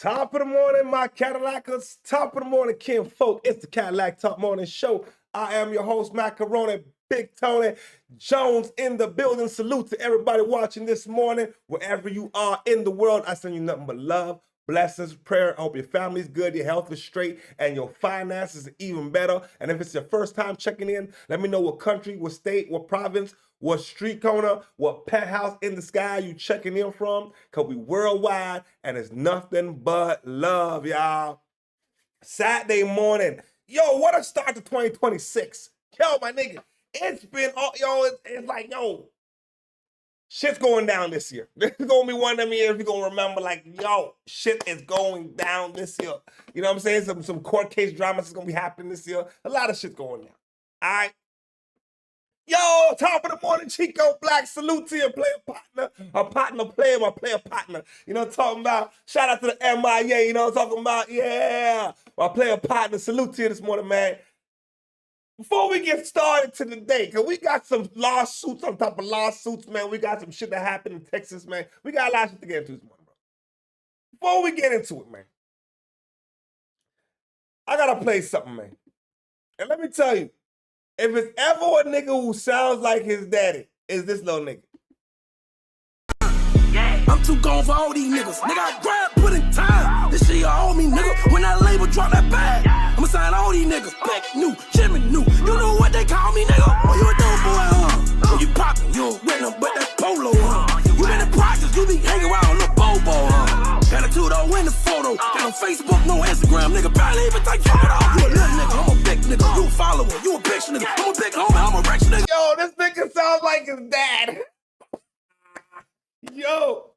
Top of the morning, my Cadillacers. Top of the morning, Ken Folk. It's the Cadillac Top Morning Show. I am your host, Macaroni, Big Tony Jones in the building. Salute to everybody watching this morning. Wherever you are in the world, I send you nothing but love, blessings, prayer. I hope your family's good, your health is straight, and your finances are even better. And if it's your first time checking in, let me know what country, what state, what province, what street corner, what penthouse in the sky you checking in from, because we worldwide, and it's nothing but love, y'all. Saturday morning. Yo, what a start to 2026. Yo, my nigga, it's been, it's like, yo, shit's going down this year. This is going to be one of them years you're going to remember, like, yo, shit is going down this year. You know what I'm saying? Some court case dramas is going to be happening this year. A lot of shit going down. All right? Yo, top of the morning, Chico Black. Salute to your player partner. A partner player, my player partner. You know what I'm talking about? Shout out to the MIA, you know what I'm talking about? Yeah. My player partner. Salute to you this morning, man. Before we get started to the day, because we got some lawsuits on top of lawsuits, man. We got some shit that happened in Texas, man. We got a lot of shit to get into this morning, bro. Before we get into it, man, I got to play something, man. And let me tell you, if it's ever a nigga who sounds like his daddy, is this little nigga. I'm too gone for all these niggas. Nigga, I grind, put in time. This shit you owe me, nigga. When that label drop that bag, I'ma sign all these niggas. Beck new, Jimmy new. You know what they call me, nigga? Oh, you a dope boy, huh? Oh, you poppin', you with them, but that polo, huh? You been in practice, you be hanging around the bobo, huh? Got a two-door in the photo. Got on Facebook, no Instagram, nigga. Barely even take photos. You a little nigga, I'm a big nigga. You a follower, you a bitch nigga. I'm a big homie, I'm a rich nigga. Yo, this nigga sounds like his dad. Yo.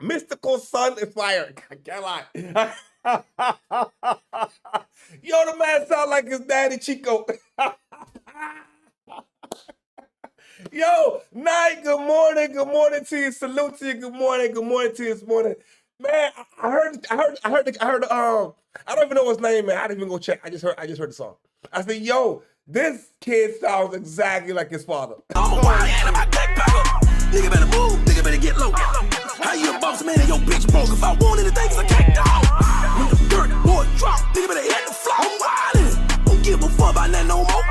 Mystical Son is fired. I can't lie. Yo, the man sound like his daddy, Chico. Yo, Night, good morning to you. Salute to you, good morning to you this morning. Man, I heard, I don't even know his name, man. I didn't even go check. I just heard the song. I said, yo, this kid sounds exactly like his father. I'm a wild animal, my deck back. Nigga better move, nigga better get low. How you a boss man and your bitch broke? If I want anything, it's a cake dog. When the dirt boy drop, nigga better hit the floor. I'm wildin', don't give a fuck about that no more.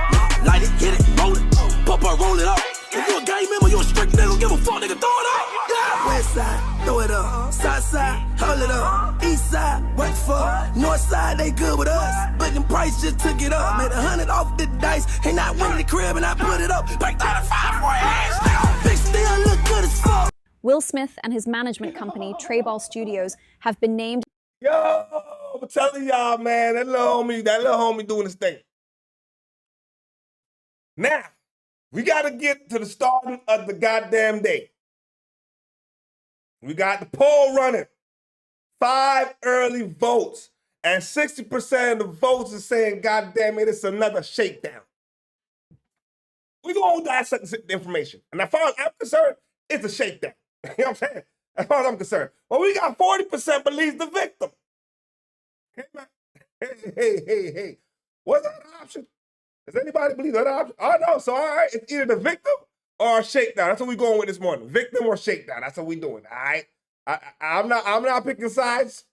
Light it, get it, roll it, pop up, roll it up. If you a gang member, you a strict nigga, don't give a fuck, nigga, throw it up. Yeah. West side, throw it up. Side side, hold it up. East side, what for? North side, they good with us. But them price just took it up. Made 100 off the dice. Ain't I went to the crib and I put it up. Back 35 for ass, nigga. Bitch still look good as fuck. Will Smith and his management company, Treyball Studios, have been named. Yo, I'm telling y'all, man, that little homie doing his thing. Now, we got to get to the starting of the goddamn day. We got the poll running. 5 early votes. And 60% of the votes are saying, goddamn it, it's another shakedown. We're going to dissect the information. And as far as I'm concerned, it's a shakedown. You know what I'm saying? As far as I'm concerned. Well, we got 40% believes the victim. Hey, man. Hey. What's that option? Does anybody believe that option? Oh, no. So, all right, it's either the victim or a shakedown. That's what we're going with this morning. Victim or shakedown. That's what we're doing, all right? I'm not picking sides.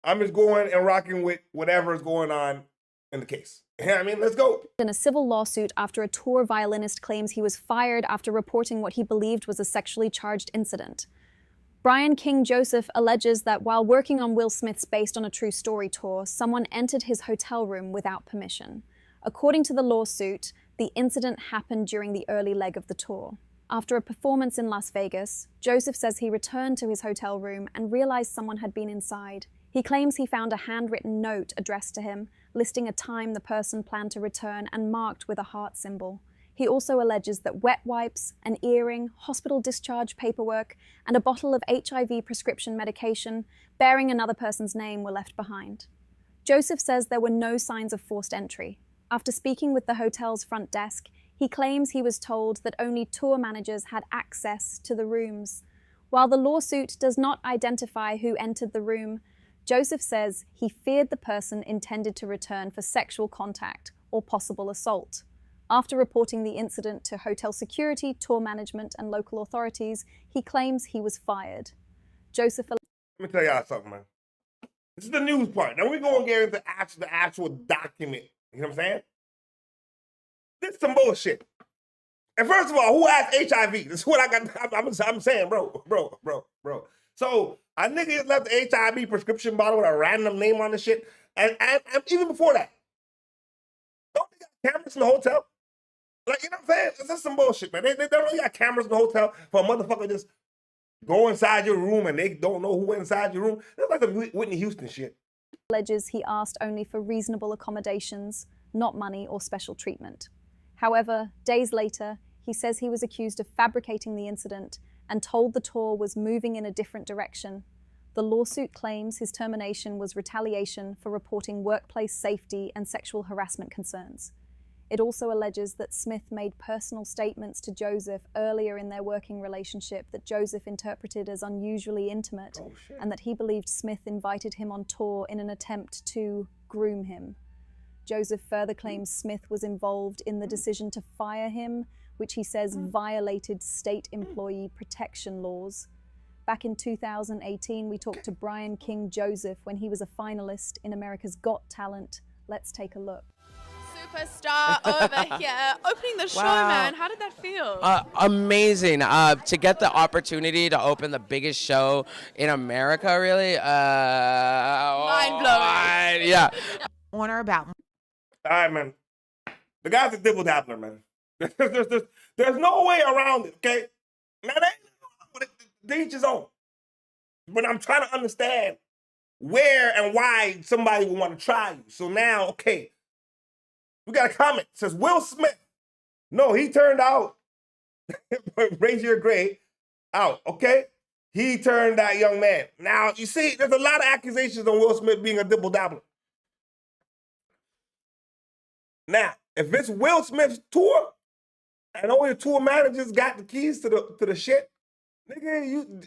I'm just going and rocking with whatever is going on in the case. You know what I mean? Let's go. In a civil lawsuit after a tour violinist claims he was fired after reporting what he believed was a sexually charged incident. Brian King Joseph alleges that while working on Will Smith's Based on a True Story tour, someone entered his hotel room without permission. According to the lawsuit, the incident happened during the early leg of the tour. After a performance in Las Vegas, Joseph says he returned to his hotel room and realized someone had been inside. He claims he found a handwritten note addressed to him, listing a time the person planned to return and marked with a heart symbol. He also alleges that wet wipes, an earring, hospital discharge paperwork, and a bottle of HIV prescription medication bearing another person's name were left behind. Joseph says there were no signs of forced entry. After speaking with the hotel's front desk, he claims he was told that only tour managers had access to the rooms. While the lawsuit does not identify who entered the room, Joseph says he feared the person intended to return for sexual contact or possible assault. After reporting the incident to hotel security, tour management, and local authorities, he claims he was fired. Joseph... Let me tell y'all something, man. This is the news part. Then we're going to get into the actual document. You know what I'm saying? This is some bullshit. And first of all, who has HIV? This is what I got. I'm saying, bro. So a nigga just left the HIV prescription bottle with a random name on the shit. And even before that, don't they got cameras in the hotel? Like, you know what I'm saying? This is some bullshit, man. They don't really got cameras in the hotel for a motherfucker just go inside your room and they don't know who went inside your room. That's like the Whitney Houston shit. Alleges he asked only for reasonable accommodations, not money or special treatment. However, days later, he says he was accused of fabricating the incident and told the tour was moving in a different direction. The lawsuit claims his termination was retaliation for reporting workplace safety and sexual harassment concerns. It also alleges that Smith made personal statements to Joseph earlier in their working relationship that Joseph interpreted as unusually intimate, and that he believed Smith invited him on tour in an attempt to groom him. Joseph further claims Smith was involved in the decision to fire him, which he says violated state employee protection laws. Back in 2018, we talked to Brian King Joseph when he was a finalist in America's Got Talent. Let's take a look. Superstar over here, opening the show, man. How did that feel? Amazing. To get the opportunity to open the biggest show in America, really. Mind-blowing. Yeah. On or about. All right, man. The guy's a dibble dabbler, man. There's no way around it, okay? Now, to each his own. But I'm trying to understand where and why somebody would want to try you. So now, okay, we got a comment. It says, Will Smith. No, he turned out, raise your grade, out, okay? He turned that young man. Now, you see, there's a lot of accusations on Will Smith being a dibble dabbler. Now, if it's Will Smith's tour, and only the tour managers got the keys to the shit, nigga, you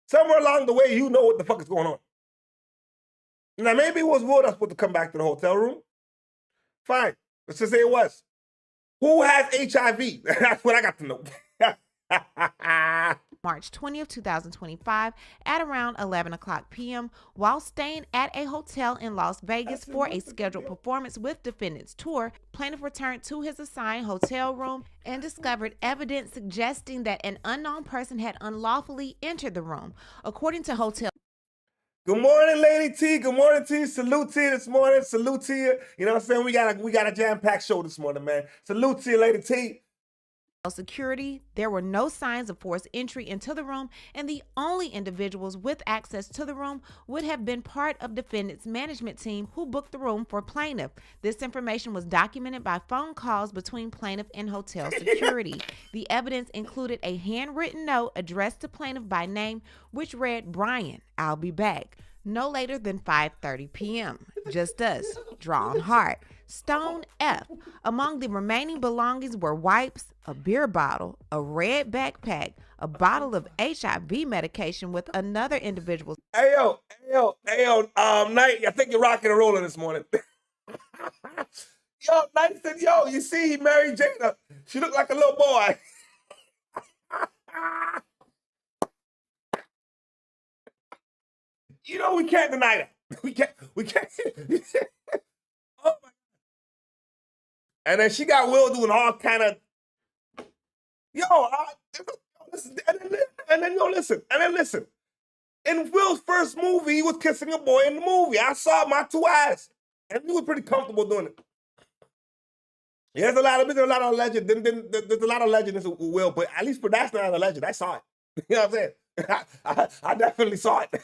somewhere along the way, you know what the fuck is going on. Now, maybe it was Will that's supposed to come back to the hotel room. Fine. Let's just say it was. Who has HIV? That's what I got to know. March 20th, 2025 at around 11 o'clock p.m. while staying at a hotel in Las Vegas for a scheduled performance with defendant's tour, plaintiff returned to his assigned hotel room and discovered evidence suggesting that an unknown person had unlawfully entered the room. According to hotel. Good morning, Lady T. Good morning to you. Salute to you this morning. Salute to you. You know what I'm saying? We got a jam-packed show this morning, man. Salute to you, Lady T. Security, there were no signs of forced entry into the room, and the only individuals with access to the room would have been part of defendant's management team who booked the room for plaintiff. This information was documented by phone calls between plaintiff and hotel security. The evidence included a handwritten note addressed to plaintiff by name, which read, Brian, I'll be back. No later than 5:30 p.m. Just us. Drawn heart. Stone F. Among the remaining belongings were wipes, a beer bottle, a red backpack, a bottle of HIV medication with another individual. Hey, yo, Knight, I think you're rocking and rolling this morning. Yo, Knight said, yo, you see he married Jada. She looked like a little boy. You know, we can't deny that. We can't. Oh my. And then she got Will doing all kind of, listen. And then listen. In Will's first movie, he was kissing a boy in the movie. I saw it with my two eyes, and he was pretty comfortable doing it. Yeah, there's a lot of legend. There's a lot of legend with Will, but at least for that's not a legend. I saw it. You know what I'm saying? I definitely saw it.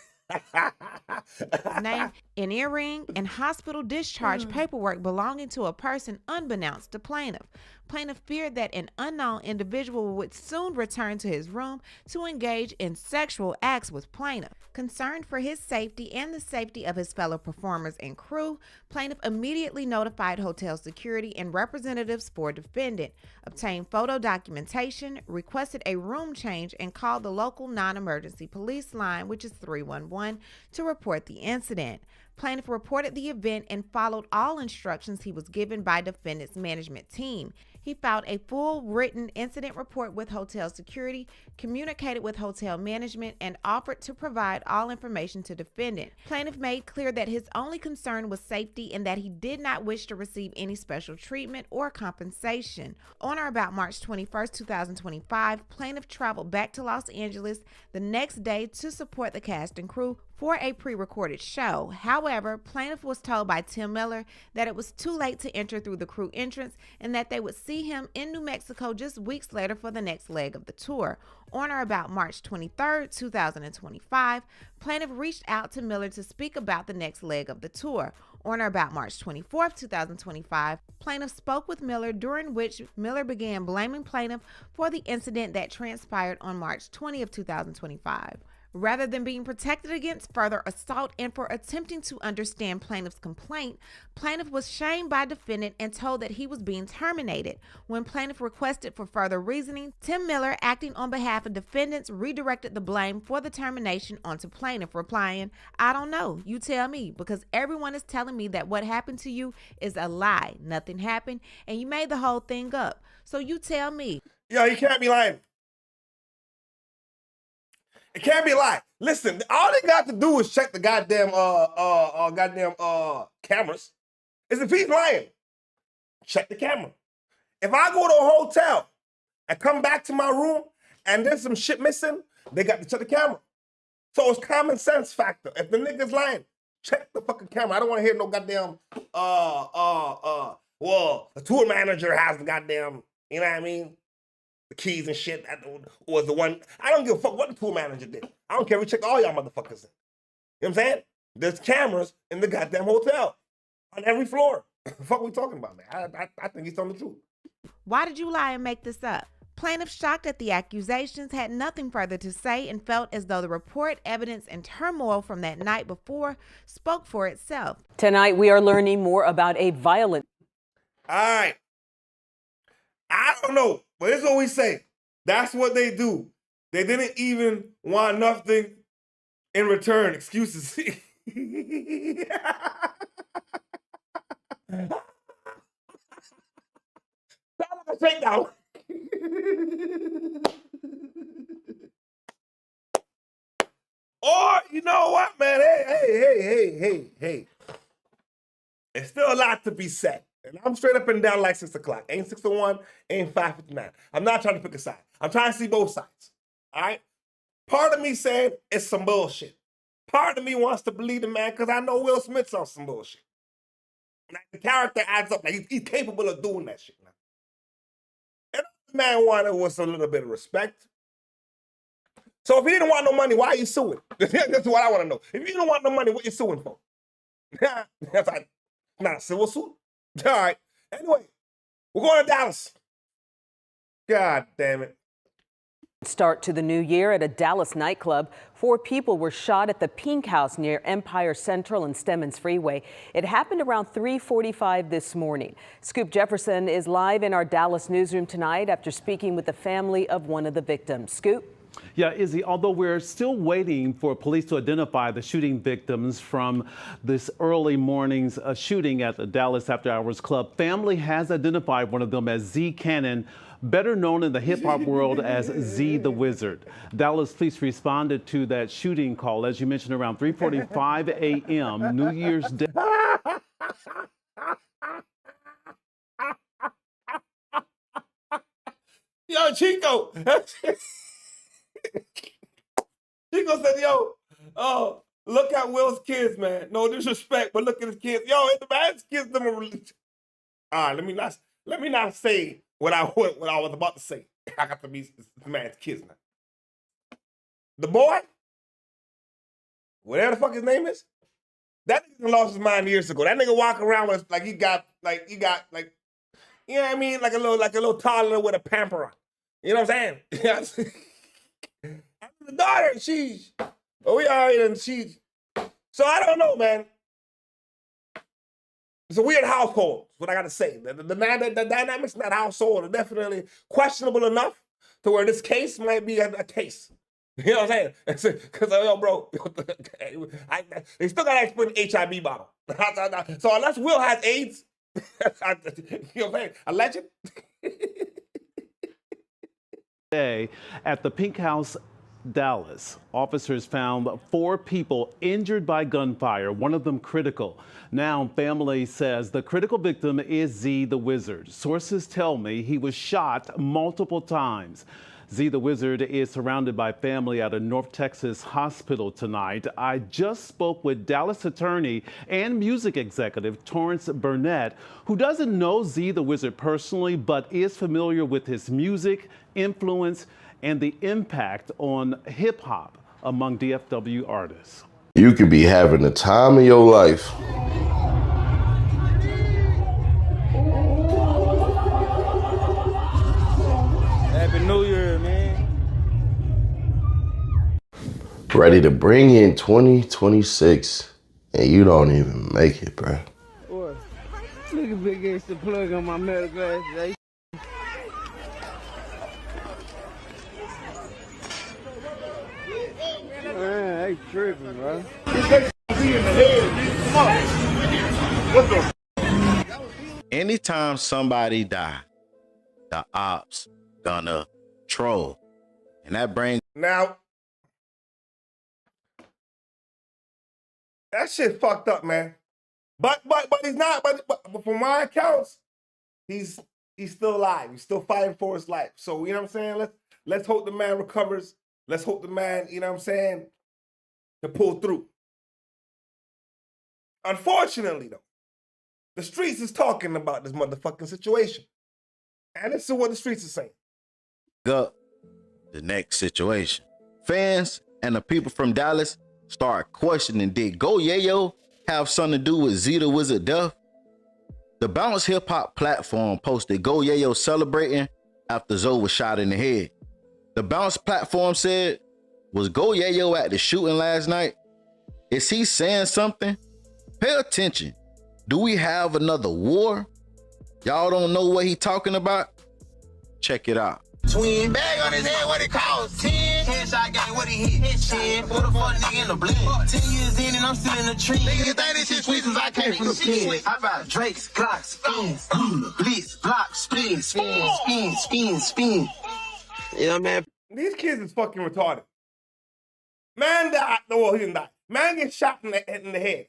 Name, an earring, and hospital discharge paperwork belonging to a person unbeknownst to plaintiff. Plaintiff feared that an unknown individual would soon return to his room to engage in sexual acts with plaintiff. Concerned for his safety and the safety of his fellow performers and crew, plaintiff immediately notified hotel security and representatives for defendant, obtained photo documentation, requested a room change, and called the local non-emergency police line, which is 311, to report the incident. Plaintiff reported the event and followed all instructions he was given by defendant's management team. He filed a full written incident report with hotel security, communicated with hotel management, and offered to provide all information to defendant. Plaintiff made clear that his only concern was safety and that he did not wish to receive any special treatment or compensation. On or about March 21st, 2025, plaintiff traveled back to Los Angeles the next day to support the cast and crew for a pre-recorded show. However, plaintiff was told by Tim Miller that it was too late to enter through the crew entrance and that they would see him in New Mexico just weeks later for the next leg of the tour. On or about March 23rd, 2025, plaintiff reached out to Miller to speak about the next leg of the tour. On or about March 24th, 2025, plaintiff spoke with Miller, during which Miller began blaming plaintiff for the incident that transpired on March 20th, 2025. Rather than being protected against further assault and for attempting to understand plaintiff's complaint, plaintiff was shamed by defendant and told that he was being terminated. When plaintiff requested for further reasoning, Tim Miller, acting on behalf of defendants, redirected the blame for the termination onto plaintiff, replying, "I don't know, you tell me, because everyone is telling me that what happened to you is a lie. Nothing happened, and you made the whole thing up. So you tell me." Yo, you can't be lying. It can't be lying. Listen, all they got to do is check the goddamn cameras. Is if he's lying, check the camera. If I go to a hotel and come back to my room and there's some shit missing, they got to check the camera. So it's common sense factor. If the nigga's lying, check the fucking camera. I don't want to hear no goddamn well, the tour manager has the goddamn, you know what I mean? The keys and shit, or the one. I don't give a fuck what the tour manager did. I don't care. We check all y'all motherfuckers in. You know what I'm saying? There's cameras in the goddamn hotel on every floor. The fuck we talking about, man? I think he's telling the truth. Why did you lie and make this up? Plaintiff, shocked at the accusations, had nothing further to say and felt as though the report, evidence, and turmoil from that night before spoke for itself. Tonight, we are learning more about a violent. All right. I don't know, but this is what we say. That's what they do. They didn't even want nothing in return. Excuses. Sound like a shakedown. Or, you know what, man? Hey. There's still a lot to be said. And I'm straight up and down like 6 o'clock. Ain't 6:01, ain't 5:59. I'm not trying to pick a side. I'm trying to see both sides. All right? Part of me saying it's some bullshit. Part of me wants to believe the man because I know Will Smith's on some bullshit. Like, the character adds up. Like, he's capable of doing that shit now. And the man wanted was a little bit of respect. So if he didn't want no money, why are you suing? That's what I want to know. If you don't want no money, what you suing for? That's not a civil suit. All right. Anyway, we're going to Dallas. God damn it. Start to the new year at a Dallas nightclub. 4 people were shot at the Pink House near Empire Central and Stemmons Freeway. It happened around 3:45 this morning. Scoop Jefferson is live in our Dallas newsroom tonight after speaking with the family of one of the victims. Scoop? Yeah, Izzy, although we're still waiting for police to identify the shooting victims from this early morning's shooting at the Dallas After Hours Club, family has identified one of them as Z Cannon, better known in the hip-hop world as ZeeTheWizard. Dallas police responded to that shooting call, as you mentioned, around 3:45 a.m. New Year's Day. Yo, Chico. Chico said, yo, oh, look at Will's kids, man. No disrespect, but look at his kids. Yo, the man's kids them a religion. All right, let me not say what I was about to say. I got to be the man's kids now. The boy, whatever the fuck his name is, that nigga lost his mind years ago. That nigga walk around with like he got you know what I mean, like a little toddler with a pamper on. You know what I'm saying? The daughter, we are in, so I don't know, man. It's a weird household, is what I gotta say. The dynamics in that household are definitely questionable enough to where this case might be a case. You know what I'm saying? Because, yo, bro, they still got to explain the HIV bottle. So unless Will has AIDS, you know what I'm saying? A legend. Today at the Pink House, Dallas, officers found 4 people injured by gunfire, one of them critical. Now, family says the critical victim is ZeeTheWizard. Sources tell me he was shot multiple times. ZeeTheWizard is surrounded by family at a North Texas hospital tonight. I just spoke with Dallas attorney and music executive Torrance Burnett, who doesn't know ZeeTheWizard personally, but is familiar with his music, influence, and the impact on hip hop among DFW artists. You could be having the time of your life. Happy New Year, man. Ready to bring in 2026, and you don't even make it, bruh. What? Look at big ass the plug on my metal glasses. Man, they tripping, bro. Anytime somebody die, the ops gonna troll. And that brings Now, that shit fucked up, man. But he's not. But from my accounts, he's still alive. He's still fighting for his life. So you know what I'm saying. Let's hope the man recovers. Let's hope the man, you know what I'm saying, can pull through. Unfortunately, though, the streets is talking about this motherfucking situation, and this is what the streets are saying. up the next situation. Fans and the people from Dallas start questioning, did Go Yayo have something to do with ZeeTheWizard death? The Bounce Hip Hop platform posted Go Yayo celebrating after Zoe was shot in the head. The Bounce platform said, was Go Yayo at the shooting last night? Is he saying something? Pay attention. Do we have another war? Y'all don't know what he talking about? Check it out. Twin bag on his head, what it costs? 10 headshot gang, what he hit? 10 put a fuck nigga in the blend. 10 years in and I'm still in the tree. Niggas think this shit sweet since I came from the pen. I found Drake's, Glocks, spins, blitz, block, spin, spin, spin, spin, spin. Yeah, man. These kids is fucking retarded. Man died. No, he didn't die. Man gets shot in the head,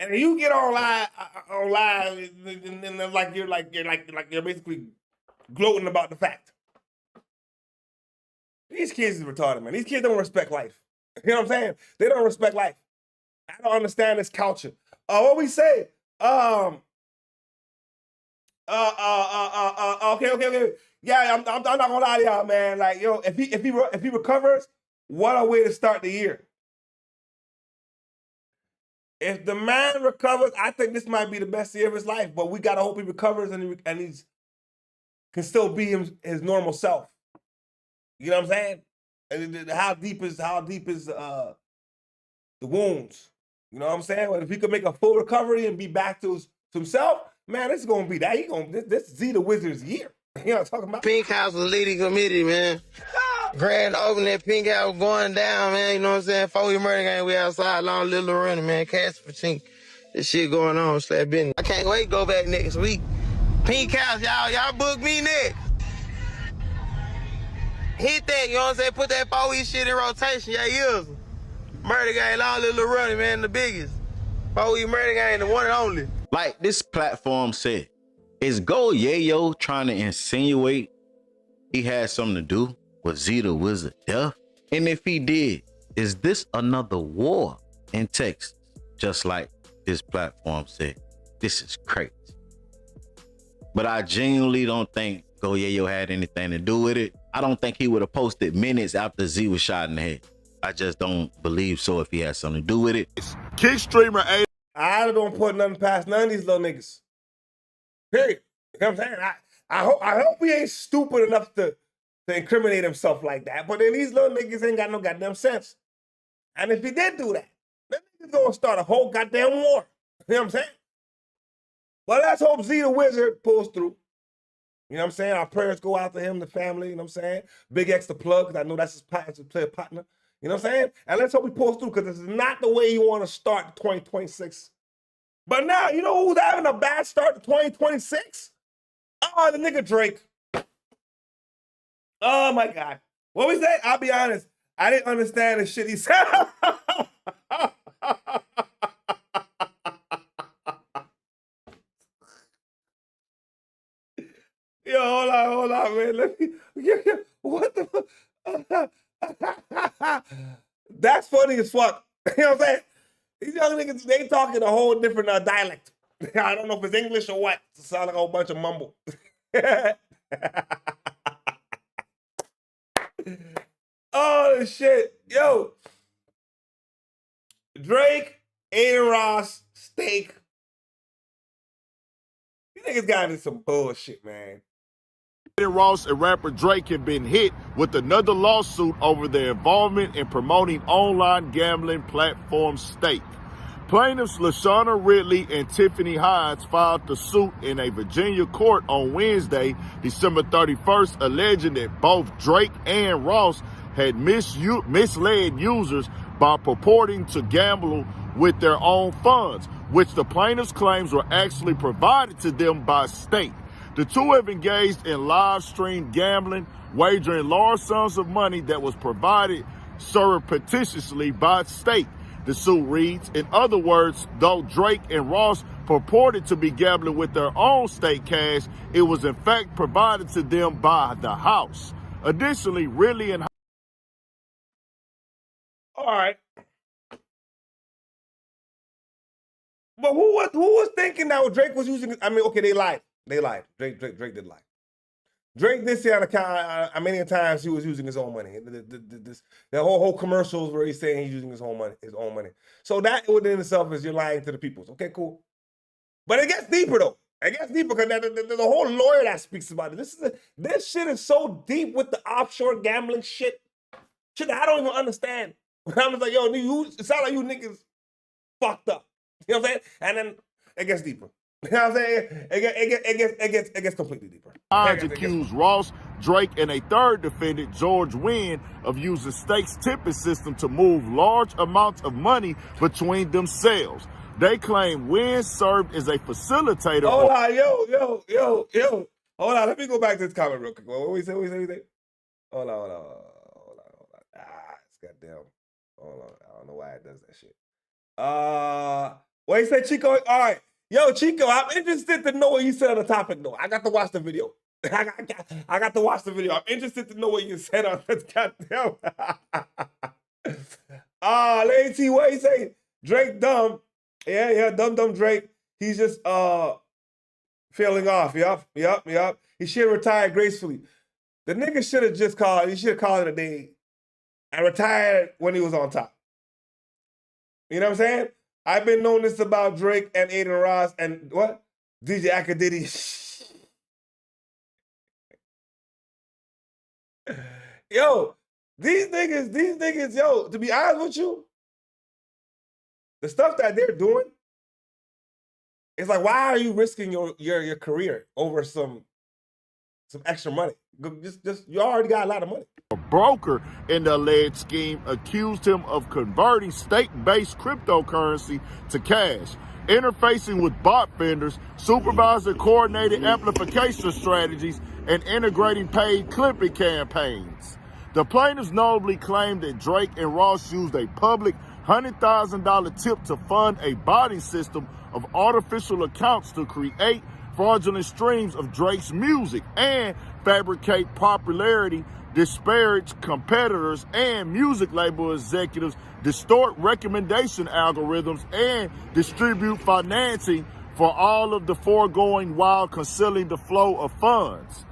and then you get on live, and like you're basically gloating about the fact. These kids is retarded, man. These kids don't respect life. You know what I'm saying? They don't respect life. I don't understand this culture. What we say? Okay. Yeah, I'm not gonna lie to y'all, man. Like, yo, if he recovers, what a way to start the year. If the man recovers, I think this might be the best year of his life. But we gotta hope he recovers and he's can still be his normal self. You know what I'm saying? And how deep is the wounds? You know what I'm saying? But if he could make a full recovery and be back to himself, man, this is gonna be that. This is ZeeTheWizard's year. You know what I'm talking about? Pink House was leading committee, man. Grand opening at Pink House going down, man. You know what I'm saying? 4-year murder gang, we outside, long little running, man. Cash for chink. This shit going on, slap business. I can't wait to go back next week. Pink House, y'all book me next. Hit that, you know what I'm saying? Put that 4-year shit in rotation, yeah, years. Murder gang, long little running, man, the biggest. 4-year murder gang, the one and only. Like this platform said, is Go Yayo trying to insinuate he had something to do with ZeeTheWizard death? And if he did, is this another war in Texas? Just like this platform said, this is crazy. But I genuinely don't think Go Yayo had anything to do with it. I don't think he would have posted minutes after Z was shot in the head. I just don't believe so if he had something to do with it. Kick streamer A. I don't put nothing past none of these little niggas. Period. You know what I'm saying? I hope he ain't stupid enough to incriminate himself like that. But then these little niggas ain't got no goddamn sense. And if he did do that, then niggas gonna start a whole goddamn war. You know what I'm saying? Well, let's hope ZeeTheWizard pulls through. You know what I'm saying? Our prayers go out to him, the family, you know what I'm saying? Big X the plug, because I know that's his player partner. You know what I'm saying? And let's hope we pull through, because this is not the way you want to start 2026. But now, you know who's having a bad start to 2026? Oh, the nigga Drake. Oh, my God. What we say? I'll be honest. I didn't understand the shit he said. Yo, hold on, man. Let me. What the fuck? That's funny as fuck. You know what I'm saying? These young niggas, they talking a whole different dialect. I don't know if it's English or what. It sounds like a whole bunch of mumble. Oh, shit. Yo. Drake, Aiden Ross, Steak. You niggas got into some bullshit, man. Ross and rapper Drake have been hit with another lawsuit over their involvement in promoting online gambling platform Stake. Plaintiffs LaShawna Ridley and Tiffany Hines filed the suit in a Virginia court on Wednesday, December 31st, alleging that both Drake and Ross had misled users by purporting to gamble with their own funds, which the plaintiffs' claims were actually provided to them by Stake. The two have engaged in live-stream gambling, wagering large sums of money that was provided surreptitiously by Stake. The suit reads, in other words, though Drake and Ross purported to be gambling with their own Stake cash, it was in fact provided to them by the house. Additionally, Ridley and... All right. But who was thinking that Drake was using? I mean, okay, they lied. They lied. Drake did lie. Drake did say on account many times he was using his own money. The whole commercials where he's saying he's using his own money. So that within itself is you're lying to the people. Okay, cool. But it gets deeper though. It gets deeper because there's a whole lawyer that speaks about it. This shit is so deep with the offshore gambling shit. Shit that I don't even understand. I'm just like, yo, it sounds like you niggas fucked up. You know what I'm saying? And then it gets deeper. You know what I'm saying? It gets completely deeper. Hines accused Ross, Drake, and a third defendant, George Wynn, of using Stake's tipping system to move large amounts of money between themselves. They claim Wynn served as a facilitator. Hold on, yo. Hold on, let me go back to this comment real quick. What we say? Hold on. It's goddamn. Hold on. I don't know why it does that shit. What he said, Chico? All right. Yo, Chico, I'm interested to know what you said on the topic, though. I got to watch the video. I got to watch the video. I'm interested to know what you said on this goddamn. Let me see what he say. Drake dumb. Yeah, dumb Drake. He's just failing off. Yup. He should have retired gracefully. The nigga should have just called it a day and retired when he was on top. You know what I'm saying? I've been knowing this about Drake and Aiden Ross and what? DJ Akadidi. Yo, these niggas, yo, to be honest with you, the stuff that they're doing, it's like, why are you risking your career over some extra money? Just you already got a lot of money. A broker in the alleged scheme accused him of converting stake-based cryptocurrency to cash, interfacing with bot vendors, supervisor-coordinated amplification strategies, and integrating paid clipping campaigns. The plaintiffs notably claimed that Drake and Ross used a public $100,000 tip to fund a botting system of artificial accounts to create fraudulent streams of Drake's music and fabricate popularity, disparage competitors and music label executives, distort recommendation algorithms, and distribute financing for all of the foregoing while concealing the flow of funds.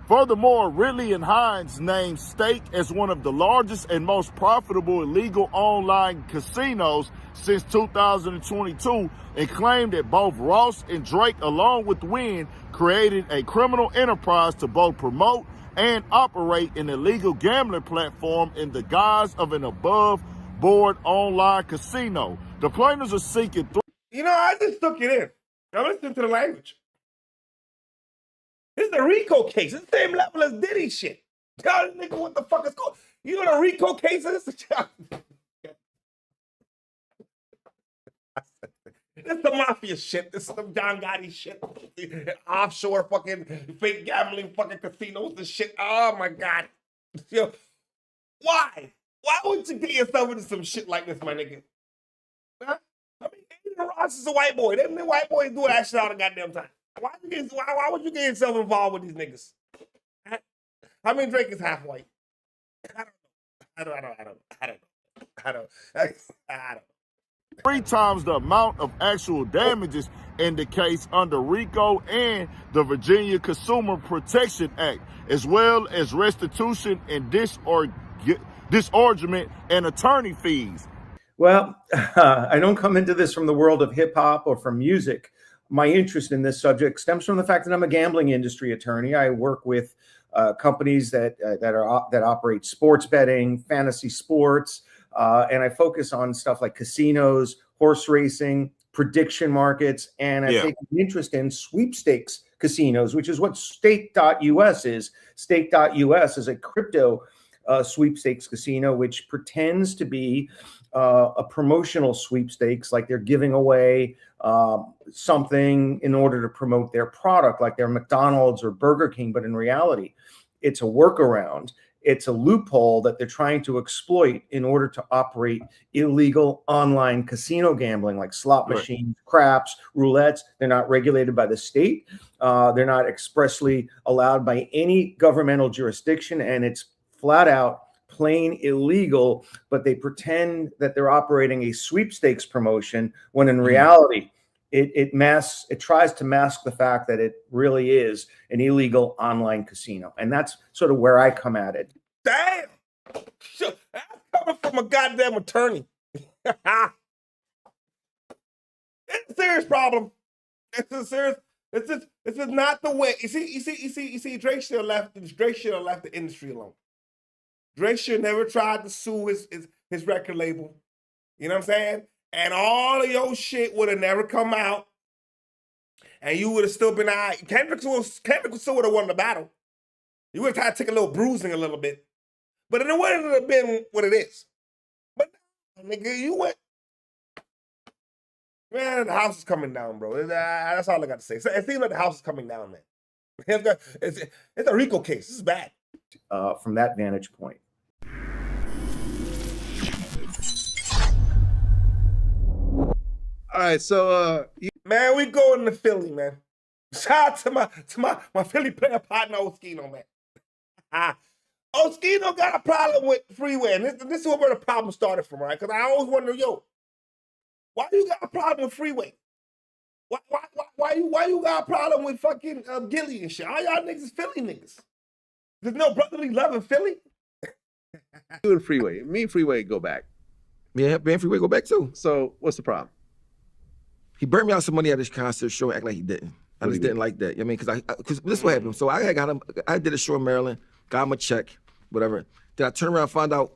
Furthermore, Ridley and Hines named Stake as one of the largest and most profitable illegal online casinos since 2022 and claimed that both Ross and Drake, along with Wynn, created a criminal enterprise to both promote and operate an illegal gambling platform in the guise of an above-board online casino. The plaintiffs are seeking... You know, I just took it in. I'm listening to the language. This is a RICO case. It's the same level as Diddy shit. Tell this nigga what the fuck is going on. You know what a RICO case is? This is the mafia shit. This is some John Gotti shit. Offshore fucking fake gambling fucking casinos and shit. Oh my God. Yo, why? Why would you get yourself into some shit like this, my nigga? Huh? I mean, Adrian Ross is a white boy. Them white boys do that shit all the goddamn time. Why would you get yourself involved with these niggas? I mean, Drake is half white. I don't know. 3 times the amount of actual damages in the case under RICO and the Virginia Consumer Protection Act, as well as restitution and disgorgement and attorney fees. Well, I don't come into this from the world of hip hop or from music. My interest in this subject stems from the fact that I'm a gambling industry attorney. I work with companies that operate sports betting, fantasy sports, and I focus on stuff like casinos, horse racing, prediction markets, and I take an interest in sweepstakes casinos, which is what Stake.us is. Stake.us is a crypto sweepstakes casino, which pretends to be a promotional sweepstakes, like they're giving away something in order to promote their product, like they're McDonald's or Burger King, but in reality, it's a workaround. It's a loophole that they're trying to exploit in order to operate illegal online casino gambling, like slot machines, craps, roulettes. They're not regulated by the state. They're not expressly allowed by any governmental jurisdiction, and it's flat out plain illegal, but they pretend that they're operating a sweepstakes promotion when in reality it tries to mask the fact that it really is an illegal online casino. And that's sort of where I come at it. Damn! That's coming from a goddamn attorney. It's a serious problem. This is not the way. You see, Drake should have left the industry alone. Drake should never tried to sue his record label. You know what I'm saying? And all of your shit would have never come out. And you would have still been all right. Kendrick still would have won the battle. You would have had to take a little bruising a little bit. But it wouldn't have been what it is. But nigga, you went. Man, the house is coming down, bro. That's all I got to say. It seems like the house is coming down, man. It's a RICO case. This is bad. From that vantage point. All right, so man, we going to Philly, man. Shout out to my Philly player partner Oskino, man. Oskino got a problem with Freeway, and this is where the problem started from, right? Because I always wonder, yo, why you got a problem with Freeway? Why you got a problem with fucking Gilly and shit? All y'all niggas is Philly niggas. There's no brotherly love in Philly. You and Freeway, me and Freeway go back. Yeah, me and Freeway go back too. So what's the problem? He burnt me out some money at his concert show, act like he didn't. I just didn't like that. I mean, because this is what happened. So I did a show in Maryland, got him a check, whatever. Then I turned around and found out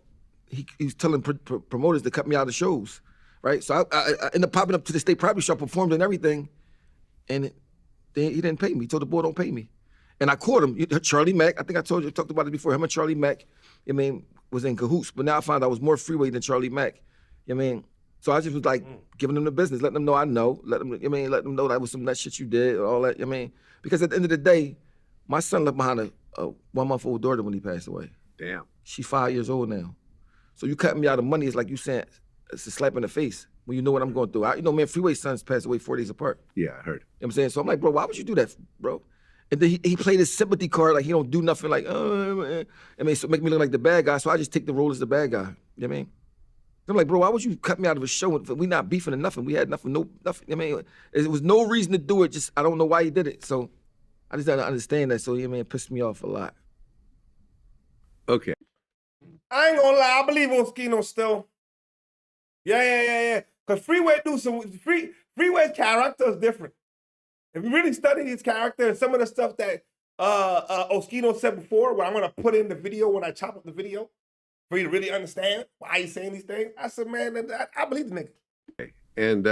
he was telling promoters to cut me out of shows, right? So I ended up popping up to the state property shop, performed and everything, and he didn't pay me. He told the boy, don't pay me. And I caught him. Charlie Mack, I think I talked about it before. Him and Charlie Mack, I mean, was in cahoots. But now I found out I was more Freeway than Charlie Mack. I mean, so I just was like giving them the business, letting them know I know, let them know that was some nut shit you did and all that. I mean, because at the end of the day, my son left behind a 1-month-old daughter when he passed away. Damn. She's 5 years old now. So you cutting me out of money is like you saying it's a slap in the face when you know what I'm going through. You know, man, Freeway's sons passed away 4 days apart. Yeah, I heard. You know what I'm saying? So I'm like, bro, why would you do that, bro? And then he played his sympathy card like he don't do nothing, like, I mean, so make me look like the bad guy, so I just take the role as the bad guy. You know what I mean? I'm like, bro, why would you cut me out of a show? We not beefing or nothing. We had nothing. I mean, it was no reason to do it. Just I don't know why he did it. So I just don't understand that. So yeah, man, it pissed me off a lot. Okay. I ain't gonna lie. I believe Oskino still. Yeah. Cause Freeway's character is different. If you really study his character and some of the stuff that Oskino said before, where I'm gonna put in the video when I chop up the video, for you to really understand why he's saying these things, I said, man, I believe the nigga. Okay. And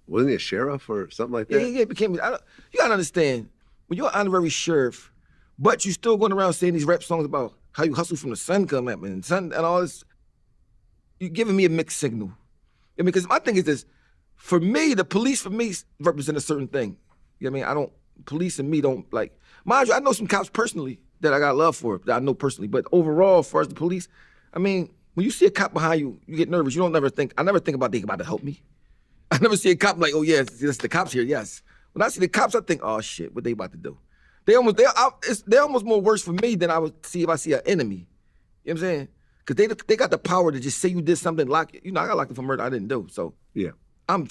wasn't he a sheriff or something like that? Yeah, became. You gotta understand. when you're an honorary sheriff, but you still going around saying these rap songs about how you hustle from the sun come up and sun and all this, you're giving me a mixed signal. I mean, because my thing is this, for me, the police for me represent a certain thing. You know what I mean? Police and me don't like, mind you, I know some cops personally that I got love for, that I know personally, but overall, as far as the police, I mean, when you see a cop behind you, you get nervous. I never think about they about to help me. I never see a cop like, oh yeah, it's the cops here, yes. When I see the cops, I think, oh shit, what they about to do? They're almost more worse for me than I would see if I see an enemy. You know what I'm saying? Because they got the power to just say you did something, I got locked up for murder I didn't do. So yeah, I'm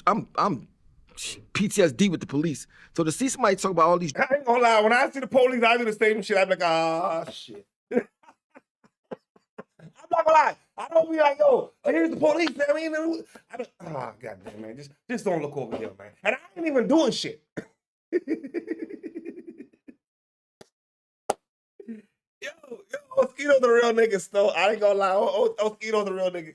PTSD with the police. So to see somebody talk about all these, I ain't gonna lie. When I see the police, I do the same shit. I'm like, ah, shit. I'm not gonna lie. I don't be like, yo, here's the police. I mean, oh goddamn, man, just don't look over here, man. And I ain't even doing shit. Yo, Oskito's the real nigga, still. I ain't gonna lie. Oskito's the real nigga.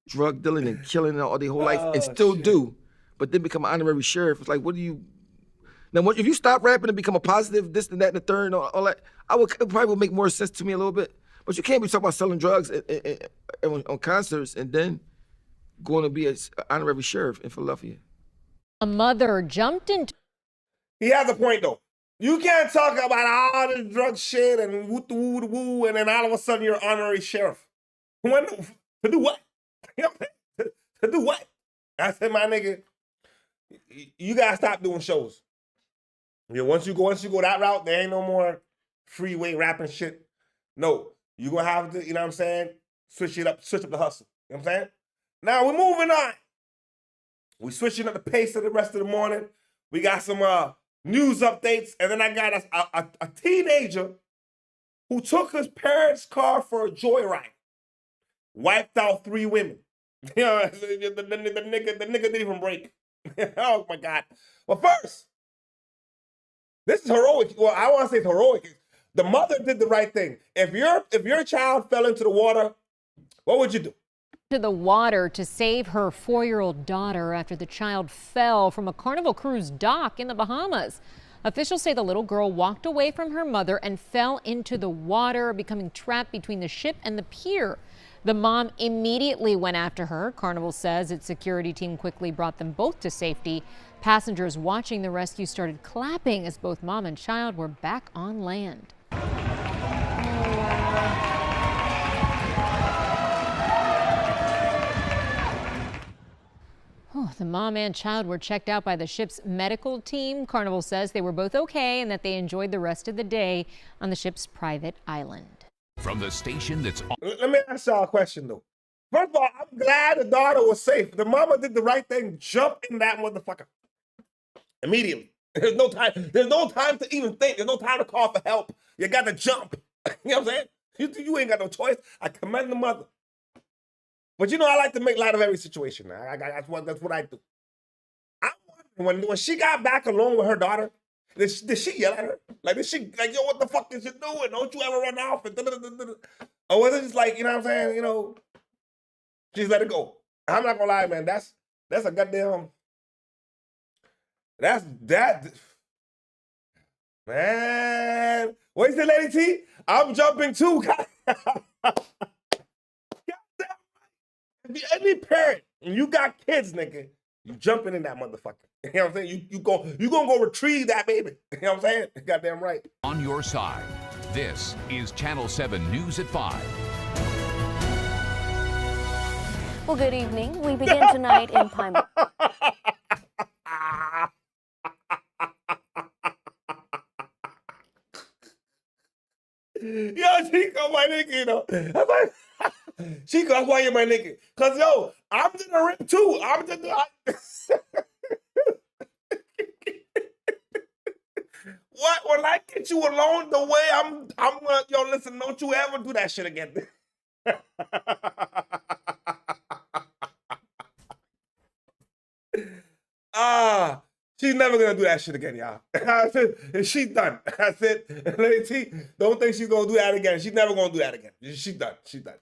drug dealing and killing all their whole life, and still do, but then become an honorary sheriff. It's like, what do you? Now, if you stop rapping and become a positive, this and that and the third, and all that, it probably would make more sense to me a little bit. But you can't be talking about selling drugs on concerts and then going to be an honorary sheriff in Philadelphia. A mother jumped into. He has a point though. You can't talk about all this drug shit and woo, and then all of a sudden you're an honorary sheriff. To do what? To do what? I said, my nigga, you gotta stop doing shows. Yeah, once you go that route, there ain't no more freeway rapping shit. No, you gonna have to, you know what I'm saying? Switch up the hustle. You know what I'm saying? Now we're moving on. We switching up the pace of the rest of the morning. We got some news updates, and then I got a teenager who took his parents' car for a joyride, wiped out 3 women. You know, the nigga didn't even break. Oh my God! Well, first, this is heroic. Well, I want to say it's heroic. The mother did the right thing. If your child fell into the water, what would you do? To the water to save her 4-year-old daughter after the child fell from a Carnival cruise dock in the Bahamas. Officials say the little girl walked away from her mother and fell into the water, becoming trapped between the ship and the pier. The mom immediately went after her. Carnival says its security team quickly brought them both to safety. Passengers watching the rescue started clapping as both mom and child were back on land. Oh, the mom and child were checked out by the ship's medical team. Carnival says they were both okay and that they enjoyed the rest of the day on the ship's private island. From the station that's on. Let me ask y'all a question though. First of all, I'm glad the daughter was safe. The mama did the right thing. Jump in that motherfucker immediately. There's no time to even think. There's no time to call for help. You got to jump. You know what I'm saying? You ain't got no choice. I commend the mother. But you know, I like to make light of every situation. That's what I do. I wonder when she got back alone with her daughter, did she yell at her? Like, did she, like, yo, what the fuck is you doing? Don't you ever run off? And or was it just like, you know what I'm saying? You know, she's let it go. I'm not gonna lie, man. That's a goddamn. That. Man, what is it, Lady T? I'm jumping too. Any parent, and you got kids, nigga, you jumping in that motherfucker. You know what I'm saying? You gonna go retrieve that baby. You know what I'm saying? Goddamn right. On your side, this is Channel 7 News at 5. Well, good evening. We begin tonight in Pinewood. Yo, Chico, my nigga, you know. Chico, that's why you're my nigga. Cause yo, I'm in the ring too. What? When I get you alone the way I'm yo, listen, don't you ever do that shit again. She's never gonna do that shit again, y'all. I said, she's done. I said, Lady T, don't think she's gonna do that again. She's never gonna do that again. She's done. She's done.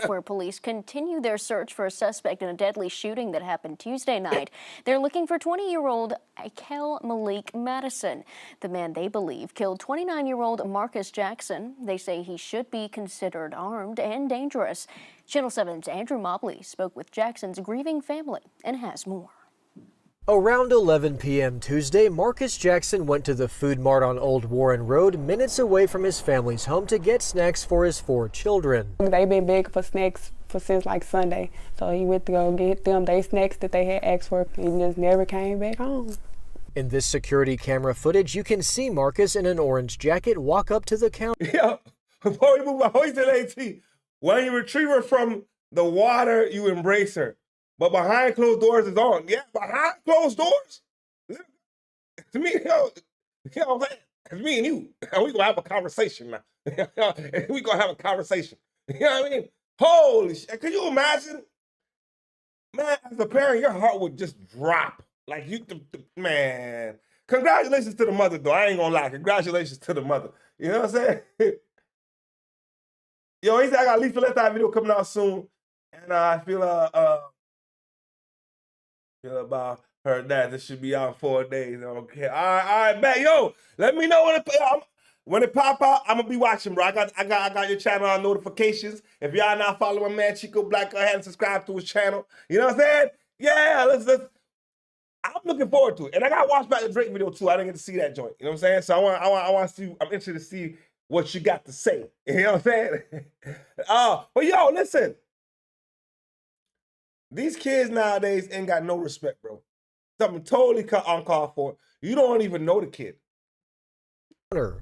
Where police continue their search for a suspect in a deadly shooting that happened Tuesday night. They're looking for 20-year-old Akel Malik Madison, the man they believe killed 29-year-old Marcus Jackson. They say he should be considered armed and dangerous. Channel 7's Andrew Mobley spoke with Jackson's grieving family and has more. Around 11 p.m. Tuesday, Marcus Jackson went to the Food Mart on Old Warren Road, minutes away from his family's home, to get snacks for his 4 children. They've been begging for snacks since like Sunday, so he went to go get them their snacks that they had asked for. He just never came back home. In this security camera footage, you can see Marcus in an orange jacket walk up to the counter. Yeah, before we move on, he said, AT, when you retrieve her from the water, you embrace her. But behind closed doors is on. Yeah, behind closed doors? To me, you know what I'm saying? It's me and you. We gonna have a conversation now. We gonna have a conversation. You know what I mean? Holy shit. Can you imagine? Man, as a parent, your heart would just drop. Like man. Congratulations to the mother, though. I ain't gonna lie. Congratulations to the mother. You know what I'm saying? Yo, he said I got a Leaf for Left Eye video coming out soon. And I feel about her that this should be out in 4 days. Okay, all right, bet. Yo, let me know when it pop out. I'm gonna be watching, bro. I got your channel on notifications. If y'all not following my man Chico Black, go ahead and subscribe to his channel. You know what I'm saying? Yeah, let's. I'm looking forward to it, and I gotta watch back the Drake video too. I didn't get to see that joint. You know what I'm saying? So I want to see. I'm interested to see what you got to say. You know what I'm saying? But yo, listen. These kids nowadays ain't got no respect, bro. Something totally uncalled for. You don't even know the kid.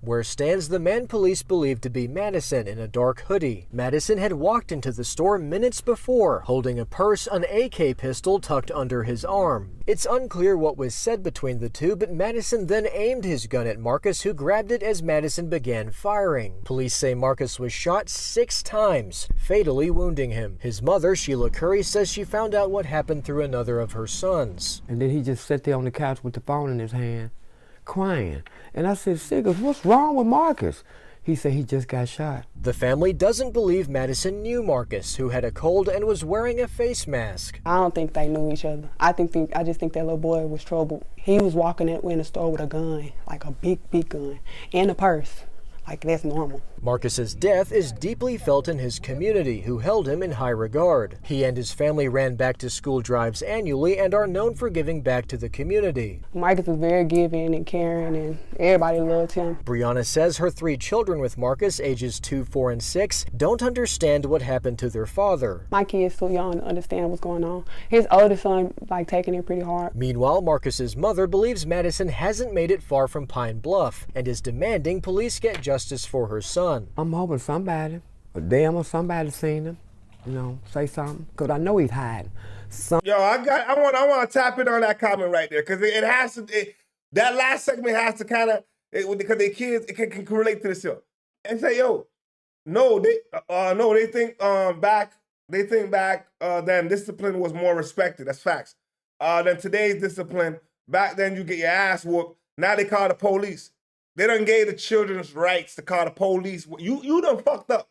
Where stands the man police believed to be Madison in a dark hoodie. Madison had walked into the store minutes before, holding a purse, an AK pistol tucked under his arm. It's unclear what was said between the two, but Madison then aimed his gun at Marcus, who grabbed it as Madison began firing. Police say Marcus was shot 6 times, fatally wounding him. His mother, Sheila Curry, says she found out what happened through another of her sons. And then he just sat there on the couch with the phone in his hand, crying. And I said, Siggers, what's wrong with Marcus? He said he just got shot. The family doesn't believe Madison knew Marcus, who had a cold and was wearing a face mask. I don't think they knew each other. I just think that little boy was troubled. He was walking in the store with a gun, like a big gun, and a purse. Like, that's normal. Marcus's death is deeply felt in his community, who held him in high regard. He and his family ran back to school drives annually and are known for giving back to the community. Marcus was very giving and caring, and everybody loved him. Brianna says her 3 children with Marcus, ages 2, 4, and 6, don't understand what happened to their father. My kid's too young to understand what's going on. His oldest son, like, taking it pretty hard. Meanwhile, Marcus's mother believes Madison hasn't made it far from Pine Bluff and is demanding police get justice for her son. I'm hoping somebody, a damn or somebody seen him, you know, say something, because I know he's hiding. Yo, I want to tap in on that comment right there, because it has to. That last segment has to kind of, because the kids it can relate to this show, and say, yo, they think back then discipline was more respected. That's facts. Than today's discipline. Back then you get your ass whooped. Now they call the police. They done gave the children's rights to call the police. You done fucked up.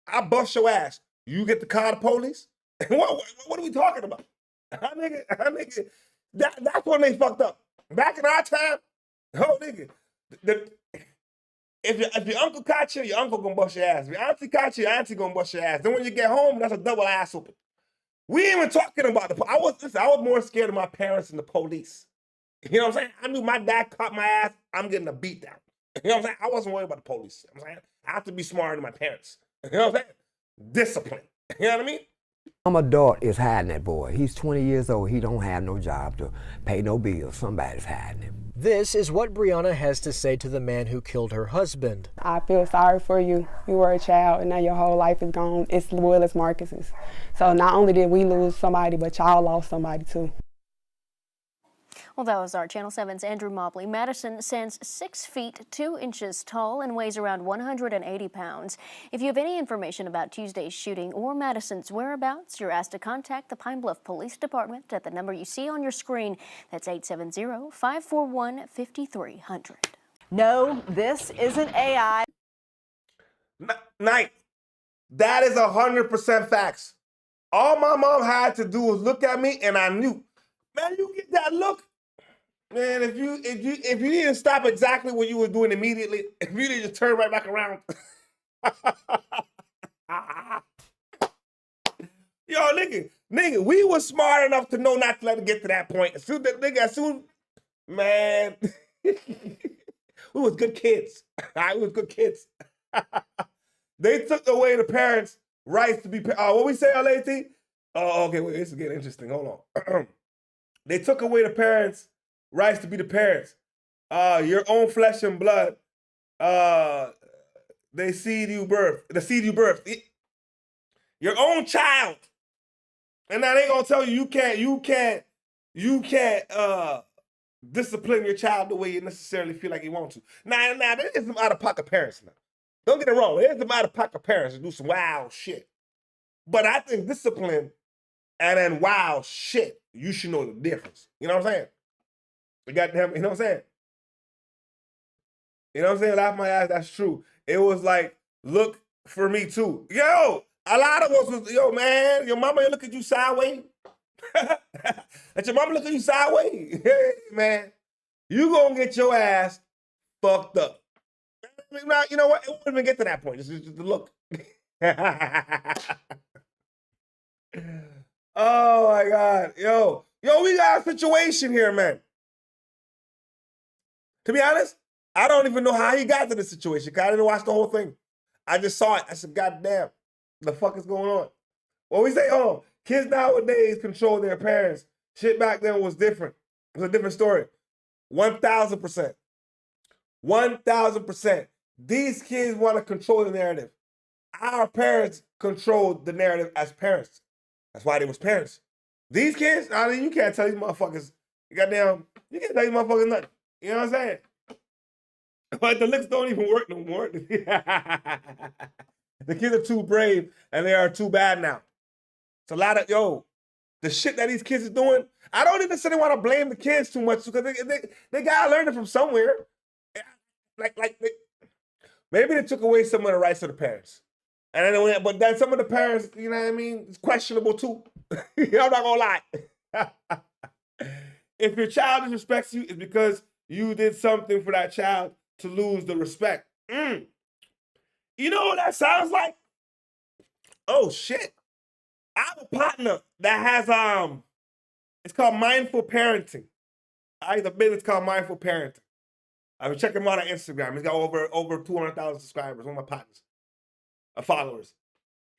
I bust your ass. You get to call the police? What are we talking about? That's when they fucked up. Back in our time, oh nigga, if your uncle caught you, your uncle gonna bust your ass. If your auntie caught you, your auntie gonna bust your ass. Then when you get home, that's a double ass whooping. We ain't even talking about I was more scared of my parents than the police. You know what I'm saying? I knew my dad caught my ass, I'm getting a beat down. You know what I'm saying? I wasn't worried about the police. You know what I'm saying? I have to be smarter than my parents. You know what I'm saying? Discipline. You know what I mean? My adult is hiding that boy. He's 20 years old. He don't have no job to pay no bills. Somebody's hiding him. This is what Brianna has to say to the man who killed her husband. I feel sorry for you. You were a child, and now your whole life is gone. It's well as Marcus's. So not only did we lose somebody, but y'all lost somebody too. Well, that was our Channel 7's Andrew Mobley. Madison stands 6 feet 2 inches tall and weighs around 180 pounds. If you have any information about Tuesday's shooting or Madison's whereabouts, you're asked to contact the Pine Bluff Police Department at the number you see on your screen. That's 870-541-5300. No, this isn't AI. Night. That is 100% facts. All my mom had to do was look at me, and I knew. Man, you get that look. Man, if you didn't stop exactly what you were doing immediately, if you didn't just turn right back around. Yo, nigga, we were smart enough to know not to let it get to that point. Man, we was good kids. We was good kids. They took away the parents' rights to be. What we say, LAT? Oh, okay. Wait, this is getting interesting. Hold on. They took away the parents' rights to be the parents. Your own flesh and blood. The seed you birthed. Your own child. And now they gonna tell you you can't discipline your child the way you necessarily feel like you want to. Now there is some out-of-pocket parents now. Don't get it wrong. There's some out-of-pocket parents who do some wild shit. But I think discipline and then wild shit, you should know the difference. You know what I'm saying? You know what I'm saying? You know what I'm saying? Laugh my ass, that's true. It was like, look for me too. Yo, a lot of us was, yo, man, your mama look at you sideways. Let your mama look at you sideways. Hey, man, you gonna get your ass fucked up. Now, you know what? It wouldn't even get to that point. Just the look. Oh my God. Yo, we got a situation here, man. To be honest, I don't even know how he got to this situation because I didn't watch the whole thing. I just saw it. I said, God damn, the fuck is going on? Well, we say, oh, kids nowadays control their parents. Shit back then was different. It was a different story. 1,000%. 1,000%. These kids want to control the narrative. Our parents controlled the narrative as parents. That's why they was parents. These kids, I mean, you can't tell these motherfuckers, you can't tell these motherfuckers nothing. You know what I'm saying? But the licks don't even work no more. The kids are too brave and they are too bad now. It's a lot of, the shit that these kids are doing, I don't even necessarily want to blame the kids too much because they gotta learn it from somewhere. Maybe they took away some of the rights of the parents. But then some of the parents, you know what I mean, it's questionable too. I'm not gonna lie. If your child disrespects you, it's because you did something for that child to lose the respect. You know what that sounds like? Oh shit. I have a partner that has it's called mindful parenting. I have a business called mindful parenting. I've been checking him out on Instagram. He's got over 200,000 subscribers, one of my partners. Followers.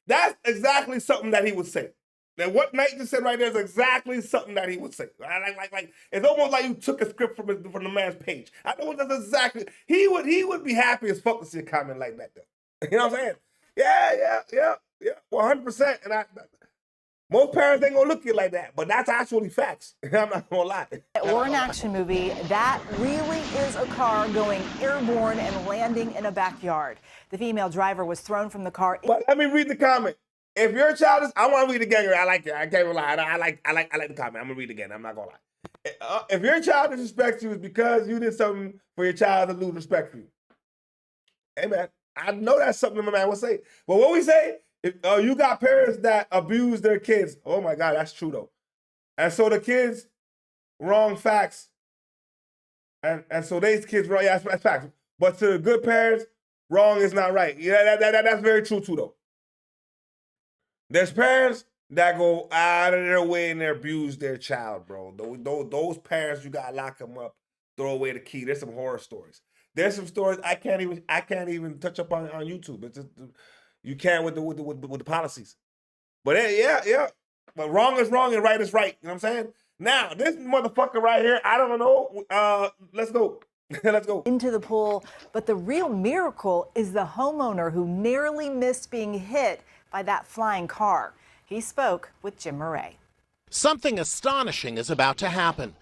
That's exactly something that he would say. Now, what Knight just said right there is exactly something that he would say. Like it's almost like you took a script from the man's page. I know that's exactly. He would be happy as fuck to see a comment like that, though. You know what I'm saying? Yeah, 100%. And most parents ain't gonna look at you like that, but that's actually facts. I'm not gonna lie. Or an action movie, that really is a car going airborne and landing in a backyard. The female driver was thrown from the car. But let me read the comment. If your child is, I want to read it again. I like it. I can't lie. I like the comment. I'm gonna read it again. I'm not gonna lie. If your child disrespects you, it's because you did something for your child to lose respect for you. Hey man, I know that's something my man would say. But what we say? If you got parents that abuse their kids, oh my God, that's true though. And so the kids, wrong facts. And so these kids, wrong, yeah, that's facts. But to the good parents, wrong is not right. Yeah, that's very true too though. There's parents that go out of their way and they abuse their child, bro. Those parents, you gotta lock them up, throw away the key. There's some horror stories. There's some stories I can't even touch up on YouTube. It's just, you can't with the policies. But yeah. But wrong is wrong and right is right. You know what I'm saying? Now, this motherfucker right here, I don't know. Let's go. Let's go. Into the pool. But the real miracle is the homeowner who narrowly missed being hit by that flying car. He spoke with Jim Murray. Something astonishing is about to happen.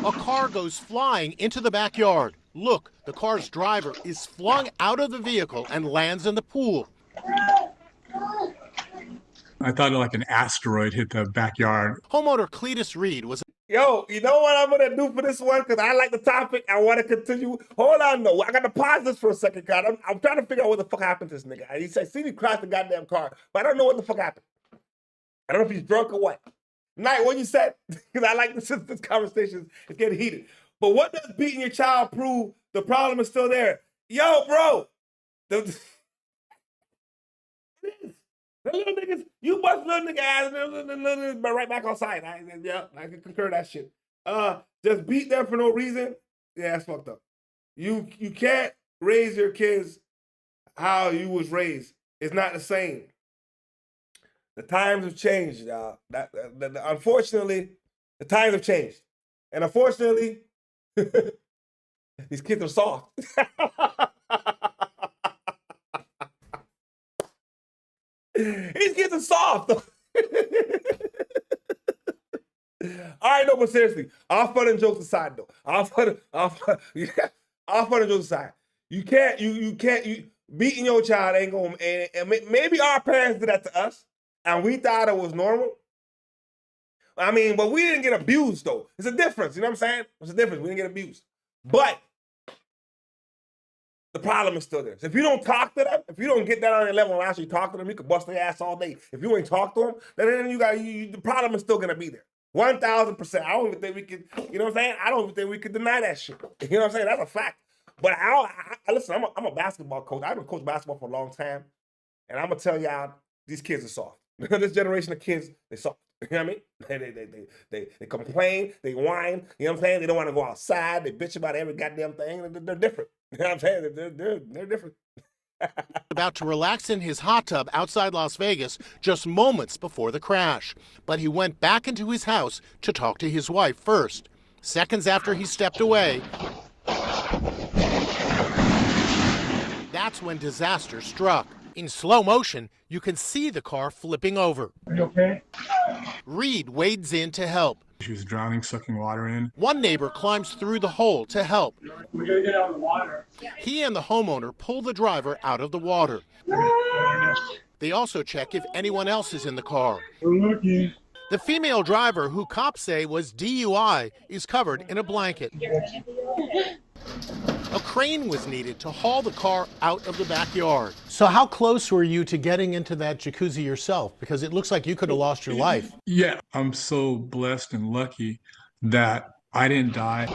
A car goes flying into the backyard. Look, the car's driver is flung out of the vehicle and lands in the pool. I thought like an asteroid hit the backyard. Homeowner Cletus Reed was. Yo, you know what I'm gonna do for this one? Because I like the topic. I want to continue. Hold on, though. I got to pause this for a second, God. I'm trying to figure out what the fuck happened to this nigga. He said, see, he crashed the goddamn car, but I don't know what the fuck happened. I don't know if he's drunk or what. Knight, what you said? Because I like this conversation is getting heated. But what does beating your child prove? The problem is still there. Yo, bro. The little niggas, you bust little nigga ass, but right back on site. I can concur that shit. Just beat them for no reason. Yeah, that's fucked up. You can't raise your kids how you was raised. It's not the same. The times have changed, y'all. Unfortunately, the times have changed. And unfortunately, these kids are soft. These kids are soft. All right, no, but seriously, all fun and jokes aside, though. All fun and jokes aside. You can't beating your child ain't gonna. And maybe our parents did that to us, and we thought it was normal. I mean, but we didn't get abused, though. It's a difference. You know what I'm saying? It's a difference. We didn't get abused, but the problem is still there. So if you don't talk to them, if you don't get that on your level and actually talk to them, you can bust their ass all day. If you ain't talk to them, then the problem is still gonna be there. 1,000%. I don't even think we could, you know what I'm saying? I don't even think we could deny that shit. You know what I'm saying? That's a fact. But listen, I'm a basketball coach. I've been coaching basketball for a long time. And I'm gonna tell y'all, these kids are soft. This generation of kids, they soft. You know what I mean? They complain, they whine, you know what I'm saying? They don't want to go outside, they bitch about every goddamn thing. They're different. You know what I'm saying? They're different. About to relax in his hot tub outside Las Vegas just moments before the crash. But he went back into his house to talk to his wife first. Seconds after he stepped away, that's when disaster struck. In slow motion, you can see the car flipping over. Are you okay? Reed wades in to help. She was drowning, sucking water in. One neighbor climbs through the hole to help. We gotta get out of the water. He and the homeowner pull the driver out of the water. They also check if anyone else is in the car. We're looking. The female driver, who cops say was DUI, is covered in a blanket. A crane was needed to haul the car out of the backyard. So how close were you to getting into that jacuzzi yourself? Because it looks like you could have lost your life. Yeah, I'm so blessed and lucky that I didn't die.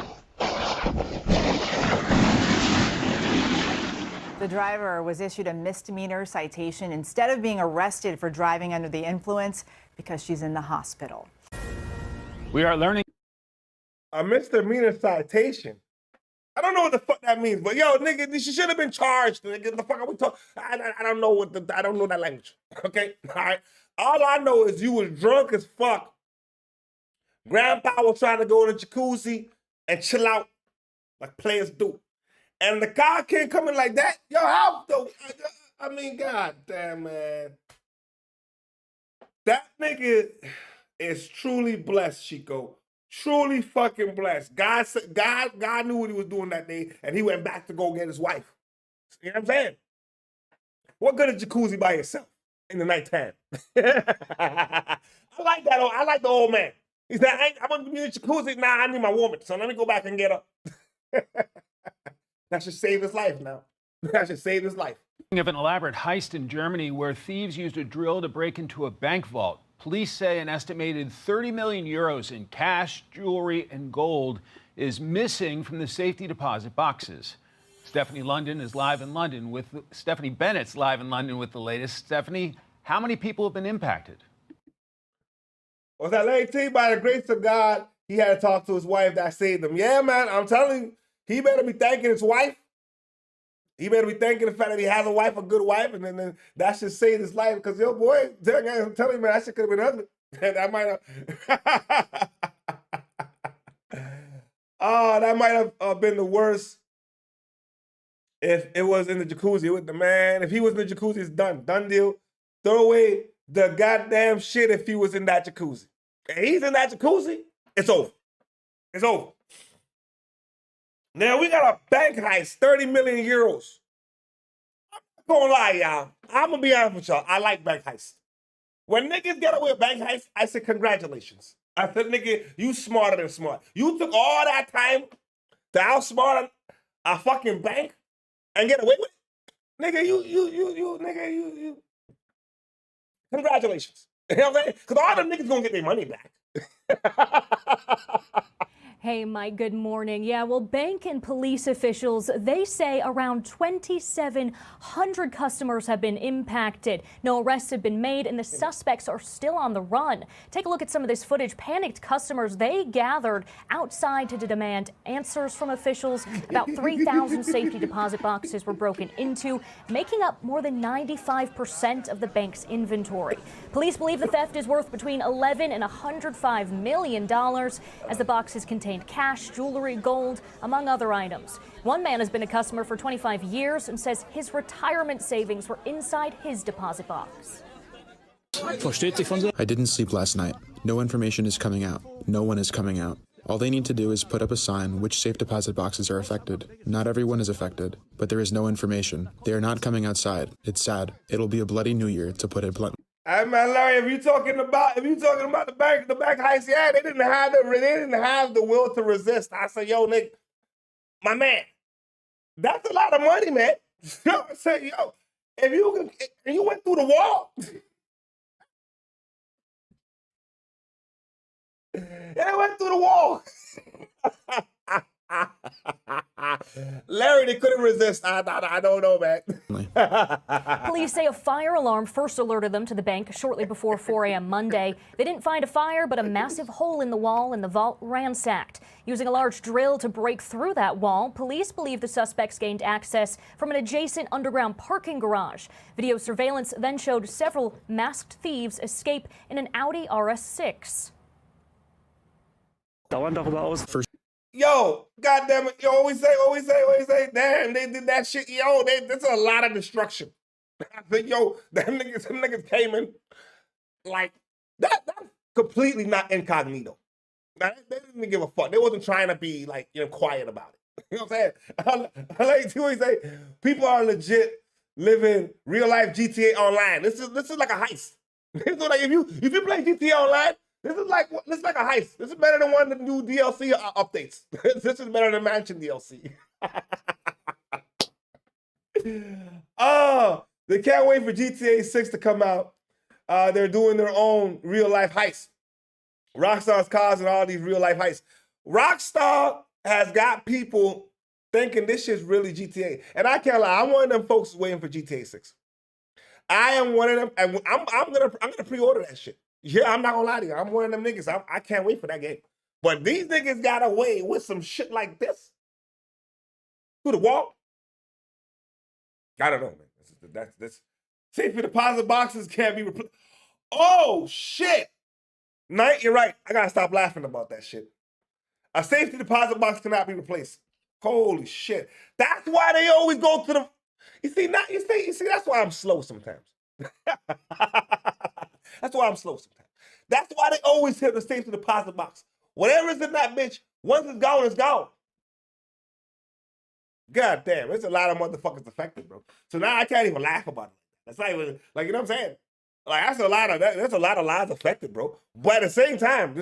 The driver was issued a misdemeanor citation instead of being arrested for driving under the influence because she's in the hospital. We are learning. A misdemeanor citation. I don't know what the fuck that means, but yo, nigga, she should have been charged. Nigga, the fuck are we talking? I don't know I don't know that language. Okay, all right. All I know is you was drunk as fuck. Grandpa was trying to go in the jacuzzi and chill out like players do, and the car can't come in like that. Yo, how the? I mean, god damn, man. That nigga is truly blessed, Chico. Truly fucking blessed. God knew what he was doing that day, and he went back to go get his wife. You know what I'm saying? What good is jacuzzi by yourself in the nighttime? I like that. I like the old man. He said, I'm gonna be in the jacuzzi. Nah, I need my woman, so let me go back and get her. That should save his life now. That should save his life. Of an elaborate heist in Germany where thieves used a drill to break into a bank vault. Police say an estimated 30 million euros in cash, jewelry, and gold is missing from the safety deposit boxes. Stephanie Bennet's live in London with the latest. Stephanie, how many people have been impacted? Was that late T? By the grace of God, he had to talk to his wife that saved him. Yeah, man, I'm telling you, he better be thanking his wife. He better be thanking the fact that he has a wife, a good wife, and then that should save his life. Because, yo, boy, I'm telling you, man, that shit could have been ugly. That might have been the worst if it was in the jacuzzi with the man. If he was in the jacuzzi, it's done. Done deal. Throw away the goddamn shit if he was in that jacuzzi. And he's in that jacuzzi, it's over. It's over. Now we got a bank heist, 30 million euros. I'm not gonna lie, y'all. I'm gonna be honest with y'all. I like bank heists. When niggas get away with bank heists, I say congratulations. I said, nigga, you smarter than smart. You took all that time to outsmart a fucking bank and get away with it? Nigga, you. Congratulations. You know what I'm saying? Because all them niggas gonna get their money back. Hey, Mike, good morning. Yeah, well, bank and police officials, they say around 2,700 customers have been impacted. No arrests have been made, and the suspects are still on the run. Take a look at some of this footage. Panicked customers, they gathered outside to demand answers from officials. About 3,000 safety deposit boxes were broken into, making up more than 95% of the bank's inventory. Police believe the theft is worth between $11 and $105 million, as the boxes contain cash, jewelry, gold, among other items. One man has been a customer for 25 years and says his retirement savings were inside his deposit box. I didn't sleep last night. No information is coming out. No one is coming out. All they need to do is put up a sign which safe deposit boxes are affected. Not everyone is affected, but there is no information. They are not coming outside. It's sad. It'll be a bloody new year, to put it bluntly. Hey man, Larry, if you talking about the bank heist, yeah, they didn't have the will to resist. I said, yo, nigga, my man, that's a lot of money, man. I said, yo, if you went through the wall, it went through the wall. Larry, they couldn't resist. I don't know, man. Police say a fire alarm first alerted them to the bank shortly before 4 a.m. Monday. They didn't find a fire, but a massive hole in the wall and the vault ransacked. Using a large drill to break through that wall, police believe the suspects gained access from an adjacent underground parking garage. Video surveillance then showed several masked thieves escape in an Audi RS6. Yo, goddamn it, yo, always say, damn, they did that shit, yo, that's a lot of destruction. I think, yo, them niggas came in, like, that's completely not incognito. Now, they didn't give a fuck. They wasn't trying to be, like, quiet about it. You know what I'm saying? I like to always say, people are legit living real life GTA online. This is like a heist. This is like, if you play GTA online, this is like a heist. This is better than one of the new DLC updates. This is better than Mansion DLC. Oh, they can't wait for GTA 6 to come out. They're doing their own real life heist. Rockstar's causing all these real life heists. Rockstar has got people thinking this shit's really GTA. And I can't lie, I'm one of them folks waiting for GTA 6. I am one of them, and I'm gonna pre-order that shit. Yeah, I'm not gonna lie to you. I'm one of them niggas. I can't wait for that game. But these niggas got away with some shit like this. Through the wall. I don't know, man. That's safety deposit boxes can't be replaced. Oh shit. Knight, you're right. I gotta stop laughing about that shit. A safety deposit box cannot be replaced. Holy shit. That's why they always go to the. You see, that's why I'm slow sometimes. That's why I'm slow sometimes. That's why they always hit the safety deposit box. Whatever's in that bitch, once it's gone, it's gone. God damn, there's a lot of motherfuckers affected, bro. So now I can't even laugh about it. That's not even, like, you know what I'm saying? Like, there's a lot of lives affected, bro. But at the same time,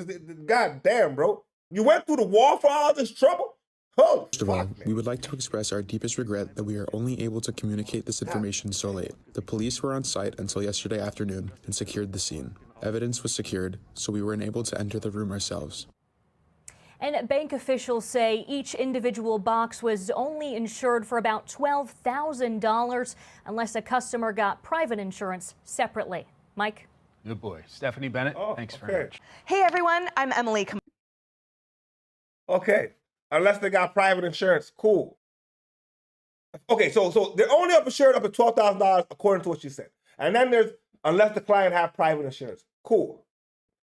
god damn, bro. You went through the wall for all this trouble? First of all, we would like to express our deepest regret that we are only able to communicate this information so late. The police were on site until yesterday afternoon and secured the scene. Evidence was secured, so we were unable to enter the room ourselves. And bank officials say each individual box was only insured for about $12,000 unless a customer got private insurance separately. Mike? Good boy. Stephanie Bennett, thanks very much. Hey everyone, I'm Emily. Okay. Unless they got private insurance, cool. Okay, so they're only insured up to $12,000 according to what you said. And then there's, unless the client have private insurance, cool.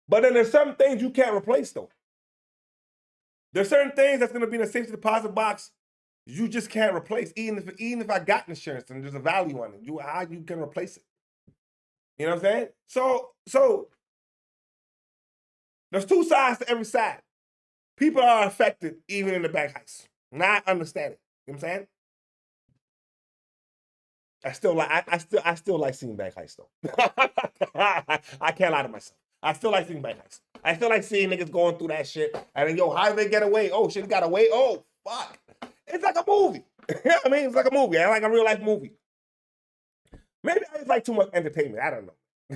But then there's some things you can't replace though. There's certain things that's gonna be in a safety deposit box you just can't replace, even if I got insurance and there's a value on it. How you can replace it? You know what I'm saying? So there's two sides to every side. People are affected even in the bank heist. Not understand it. You know what I'm saying? I still like seeing bank heists though. I can't lie to myself. I still like seeing bank heists. I still like seeing niggas going through that shit. And then, yo, how did they get away? Oh, shit, got away. Oh, fuck. It's like a movie. You know what I mean? It's like a movie. I like a real life movie. Maybe I just like too much entertainment. I don't know.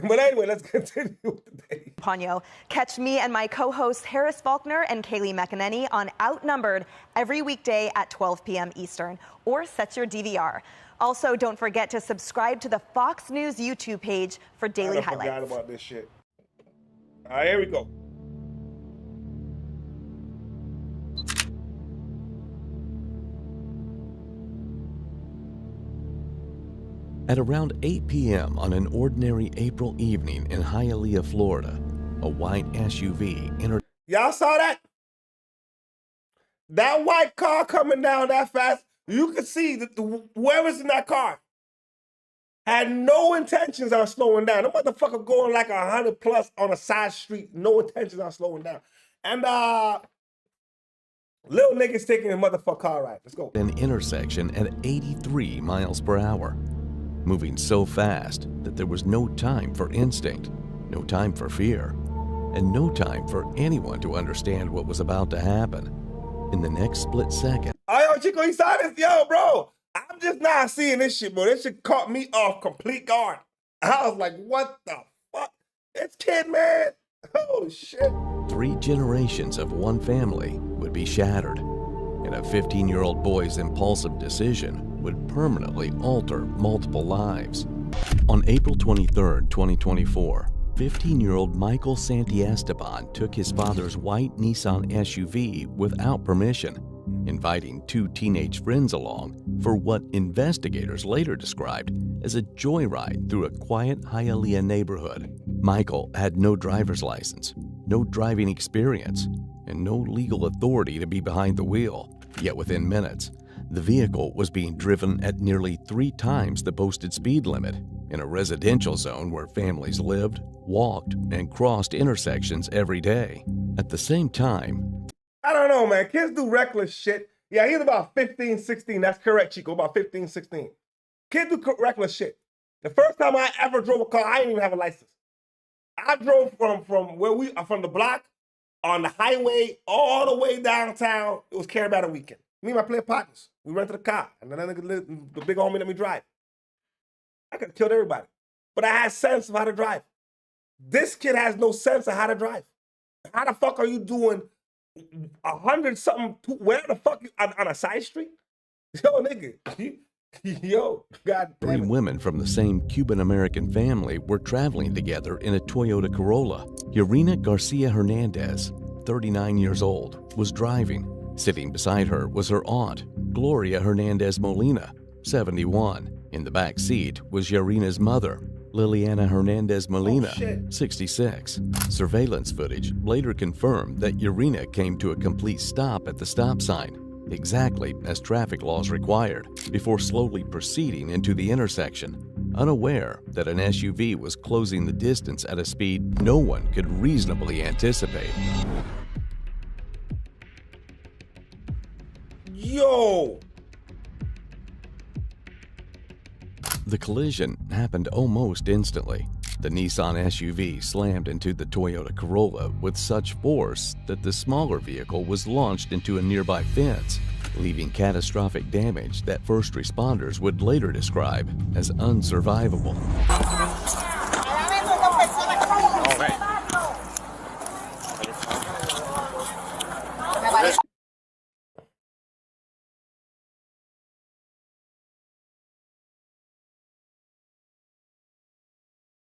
But anyway, let's continue with the day. Ponyo. Catch me and my co-hosts Harris Faulkner and Kaylee McEnany on Outnumbered every weekday at 12 p.m. Eastern, or set your DVR. Also, don't forget to subscribe to the Fox News YouTube page for daily highlights. I forgot about this shit. All right, here we go. At around 8 p.m. on an ordinary April evening in Hialeah, Florida, a white SUV entered. Y'all saw that? That white car coming down that fast, you could see that whoever's in that car had no intentions on slowing down. The motherfucker going like 100 plus on a side street, no intentions on slowing down. And little niggas taking a motherfucker car ride. Let's go. An intersection at 83 miles per hour, moving so fast that there was no time for instinct, no time for fear, and no time for anyone to understand what was about to happen. In the next split second. Oh, yo, Chico, you saw this? Yo, bro, I'm just not seeing this shit, bro. This shit caught me off complete guard. I was like, what the fuck? It's Kid, man. Oh, shit. 3 generations of one family would be shattered, and a 15-year-old boy's impulsive decision would permanently alter multiple lives. On April 23, 2024, 15-year-old Michael Santiesteban took his father's white Nissan SUV without permission, inviting 2 teenage friends along for what investigators later described as a joyride through a quiet Hialeah neighborhood. Michael had no driver's license, no driving experience, and no legal authority to be behind the wheel. Yet within minutes, the vehicle was being driven at nearly 3 times the posted speed limit in a residential zone where families lived, walked, and crossed intersections every day. At the same time, I don't know, man. Kids do reckless shit. Yeah, he's about 15, 16. That's correct, Chico. About 15, 16. Kids do reckless shit. The first time I ever drove a car, I didn't even have a license. I drove from the block on the highway all the way downtown. It was Carabana weekend. Me and my player partners, we rented a car, and then the big homie let me drive. I could have killed everybody, but I had sense of how to drive. This kid has no sense of how to drive. How the fuck are you doing 100-something, where the fuck you, on a side street? Yo, nigga, yo, God damn it. 3 women from the same Cuban-American family were traveling together in a Toyota Corolla. Urena Garcia Hernandez, 39 years old, was driving. Sitting beside her was her aunt, Gloria Hernandez Molina, 71. In the back seat was Urena's mother, Liliana Hernandez Molina, 66. Surveillance footage later confirmed that Urena came to a complete stop at the stop sign, exactly as traffic laws required, before slowly proceeding into the intersection, unaware that an SUV was closing the distance at a speed no one could reasonably anticipate. Yo! The collision happened almost instantly. The Nissan SUV slammed into the Toyota Corolla with such force that the smaller vehicle was launched into a nearby fence, leaving catastrophic damage that first responders would later describe as unsurvivable.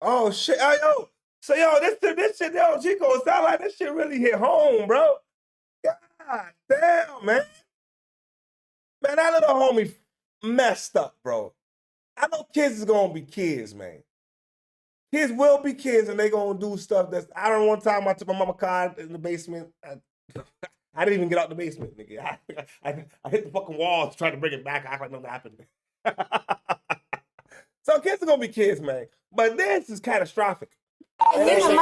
Oh shit! Yo, so yo, this shit, yo, Chico, it sound like this shit really hit home, bro. God damn, man. Man, that little homie messed up, bro. I know kids is gonna be kids, man. Kids will be kids, and they gonna do stuff that's. I don't know. One time I took my mama car in the basement. I didn't even get out the basement, nigga. I hit the fucking walls trying to bring it back. I act like nothing happened. So So kids are gonna be kids, man. But this is catastrophic. There's 3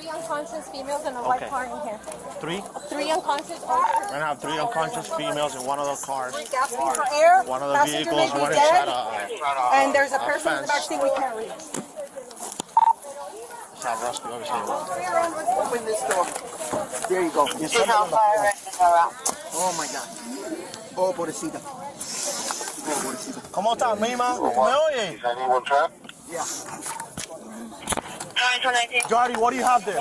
unconscious females and a white car in here. 3? 3 unconscious. We're gonna have 3 unconscious females in one of the cars. Gasping for air. One of the Passenger vehicles may be went dead, inside and there's a a person in the fence. backseat we can't reach. South Rescue, obviously. Open this door. There you go. See how far Oh my God. Oh, pobrecita. Oh, pobrecita. ¿Cómo estás, Mima? ¿Me oye? Yeah. Jody, what do you have there?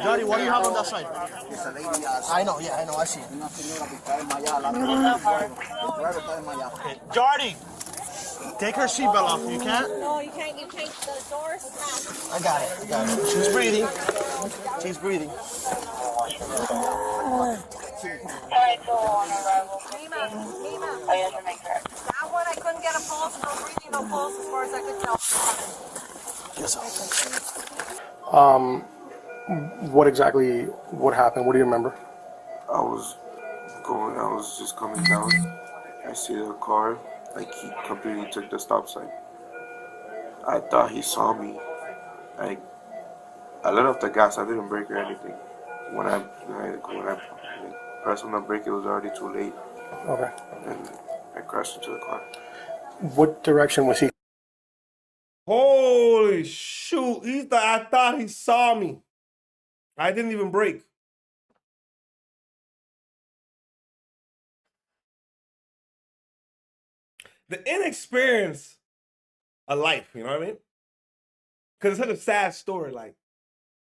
Jody, what do you have on that side? I know, yeah, I know, I see it. Okay. Jody, take her seatbelt off. You can't? No, you can't. You can't. The doors. I got it. I got it. She's breathing. She's breathing. That one I couldn't get a pulse. No breathing, no pulse as far as I could tell. What exactly, what happened? What do you remember? I was just coming down. I see the car, like he completely took the stop sign. I thought he saw me. I let off the gas, I didn't brake or anything. When I pressed on the brake, it was already too late. Okay. And I crashed into the car. What direction was he? Holy shoot. I thought he saw me. I didn't even brake. The inexperience of life, you know what I mean? Because it's such a sad story. Like,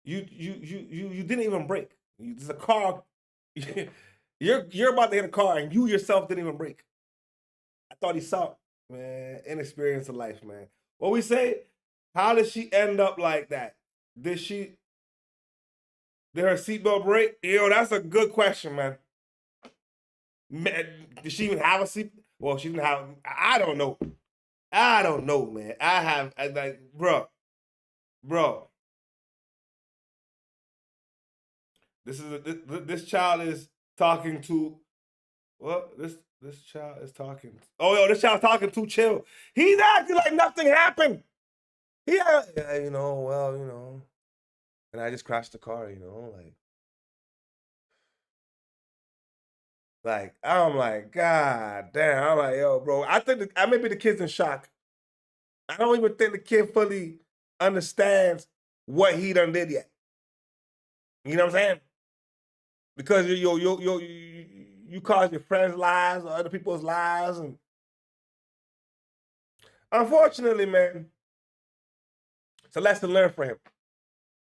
you didn't even brake. There's a car. You're about to hit a car and you yourself didn't even brake. I thought he saw it. Man, inexperience of life, man. What we say? How did she end up like that? Did her seatbelt break? Yo, that's a good question, man. Did she even have a seat? Well, she didn't have. I don't know. I don't know, man. Bro. This child is talking to. What? This child is talking. Oh, yo, this child's talking too chill. He's acting like nothing happened. Yeah, and I just crashed the car, like I'm like, God damn. I'm like, yo, bro. I think maybe the kid's in shock. I don't even think the kid fully understands what he done did yet. You know what I'm saying? Because you cause your friends' lives or other people's lives, and unfortunately, man, it's a lesson learned for him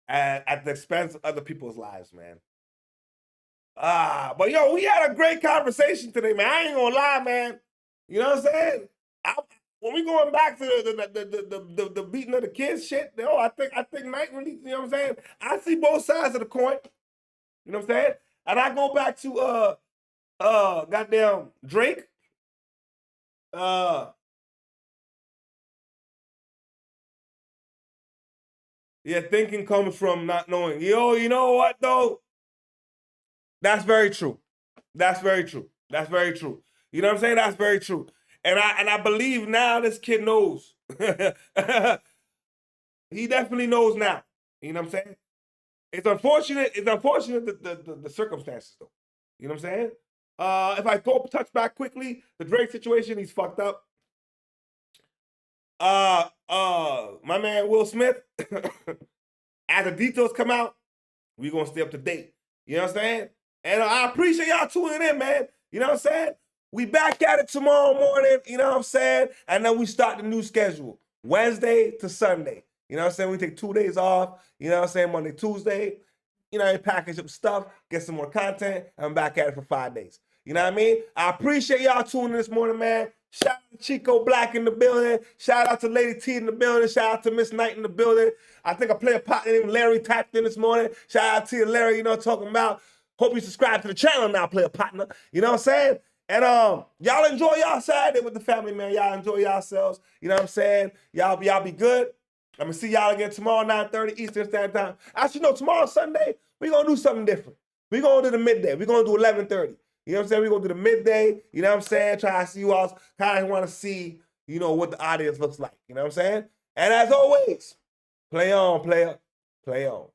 at the expense of other people's lives, man. But yo, we had a great conversation today, man. I ain't gonna lie, man. You know what I'm saying? When we going back to the beating of the kids shit, yo, I think Mike really, you know what I'm saying? I see both sides of the coin. You know what I'm saying? And I go back to goddamn Drake. Yeah, thinking comes from not knowing. Yo, you know what though? That's very true. That's very true. That's very true. You know what I'm saying? That's very true. And I believe now this kid knows. He definitely knows now. You know what I'm saying? It's unfortunate. It's unfortunate the circumstances though. You know what I'm saying? If I touch back quickly, the Drake situation, he's fucked up. My man Will Smith, as the details come out, we gonna stay up to date. You know what I'm saying? And I appreciate y'all tuning in, man. You know what I'm saying? We back at it tomorrow morning, you know what I'm saying? And then we start the new schedule, Wednesday to Sunday. You know what I'm saying? We take 2 days off, you know what I'm saying? Monday, Tuesday, you know, package up stuff, get some more content, and I'm back at it for 5 days. You know what I mean? I appreciate y'all tuning in this morning, man. Shout out to Chico Black in the building. Shout out to Lady T in the building. Shout out to Miss Knight in the building. I think I play a partner named Larry tapped in this morning. Shout out to you, Larry, you know what I'm talking about. Hope you subscribe to the channel now, play a partner. You know what I'm saying? And y'all enjoy y'all Saturday with the family, man. Y'all enjoy yourselves. You know what I'm saying? Y'all be good. I'm gonna see y'all again tomorrow, 9:30 Eastern Standard Time. Actually, no, tomorrow Sunday, we're gonna do something different. We're gonna do the midday. We're gonna do 11:30. You know what I'm saying? We're going to do the midday. You know what I'm saying? Try to see you all. Kind of want to see, you know, what the audience looks like. You know what I'm saying? And as always, play on, player. Play on.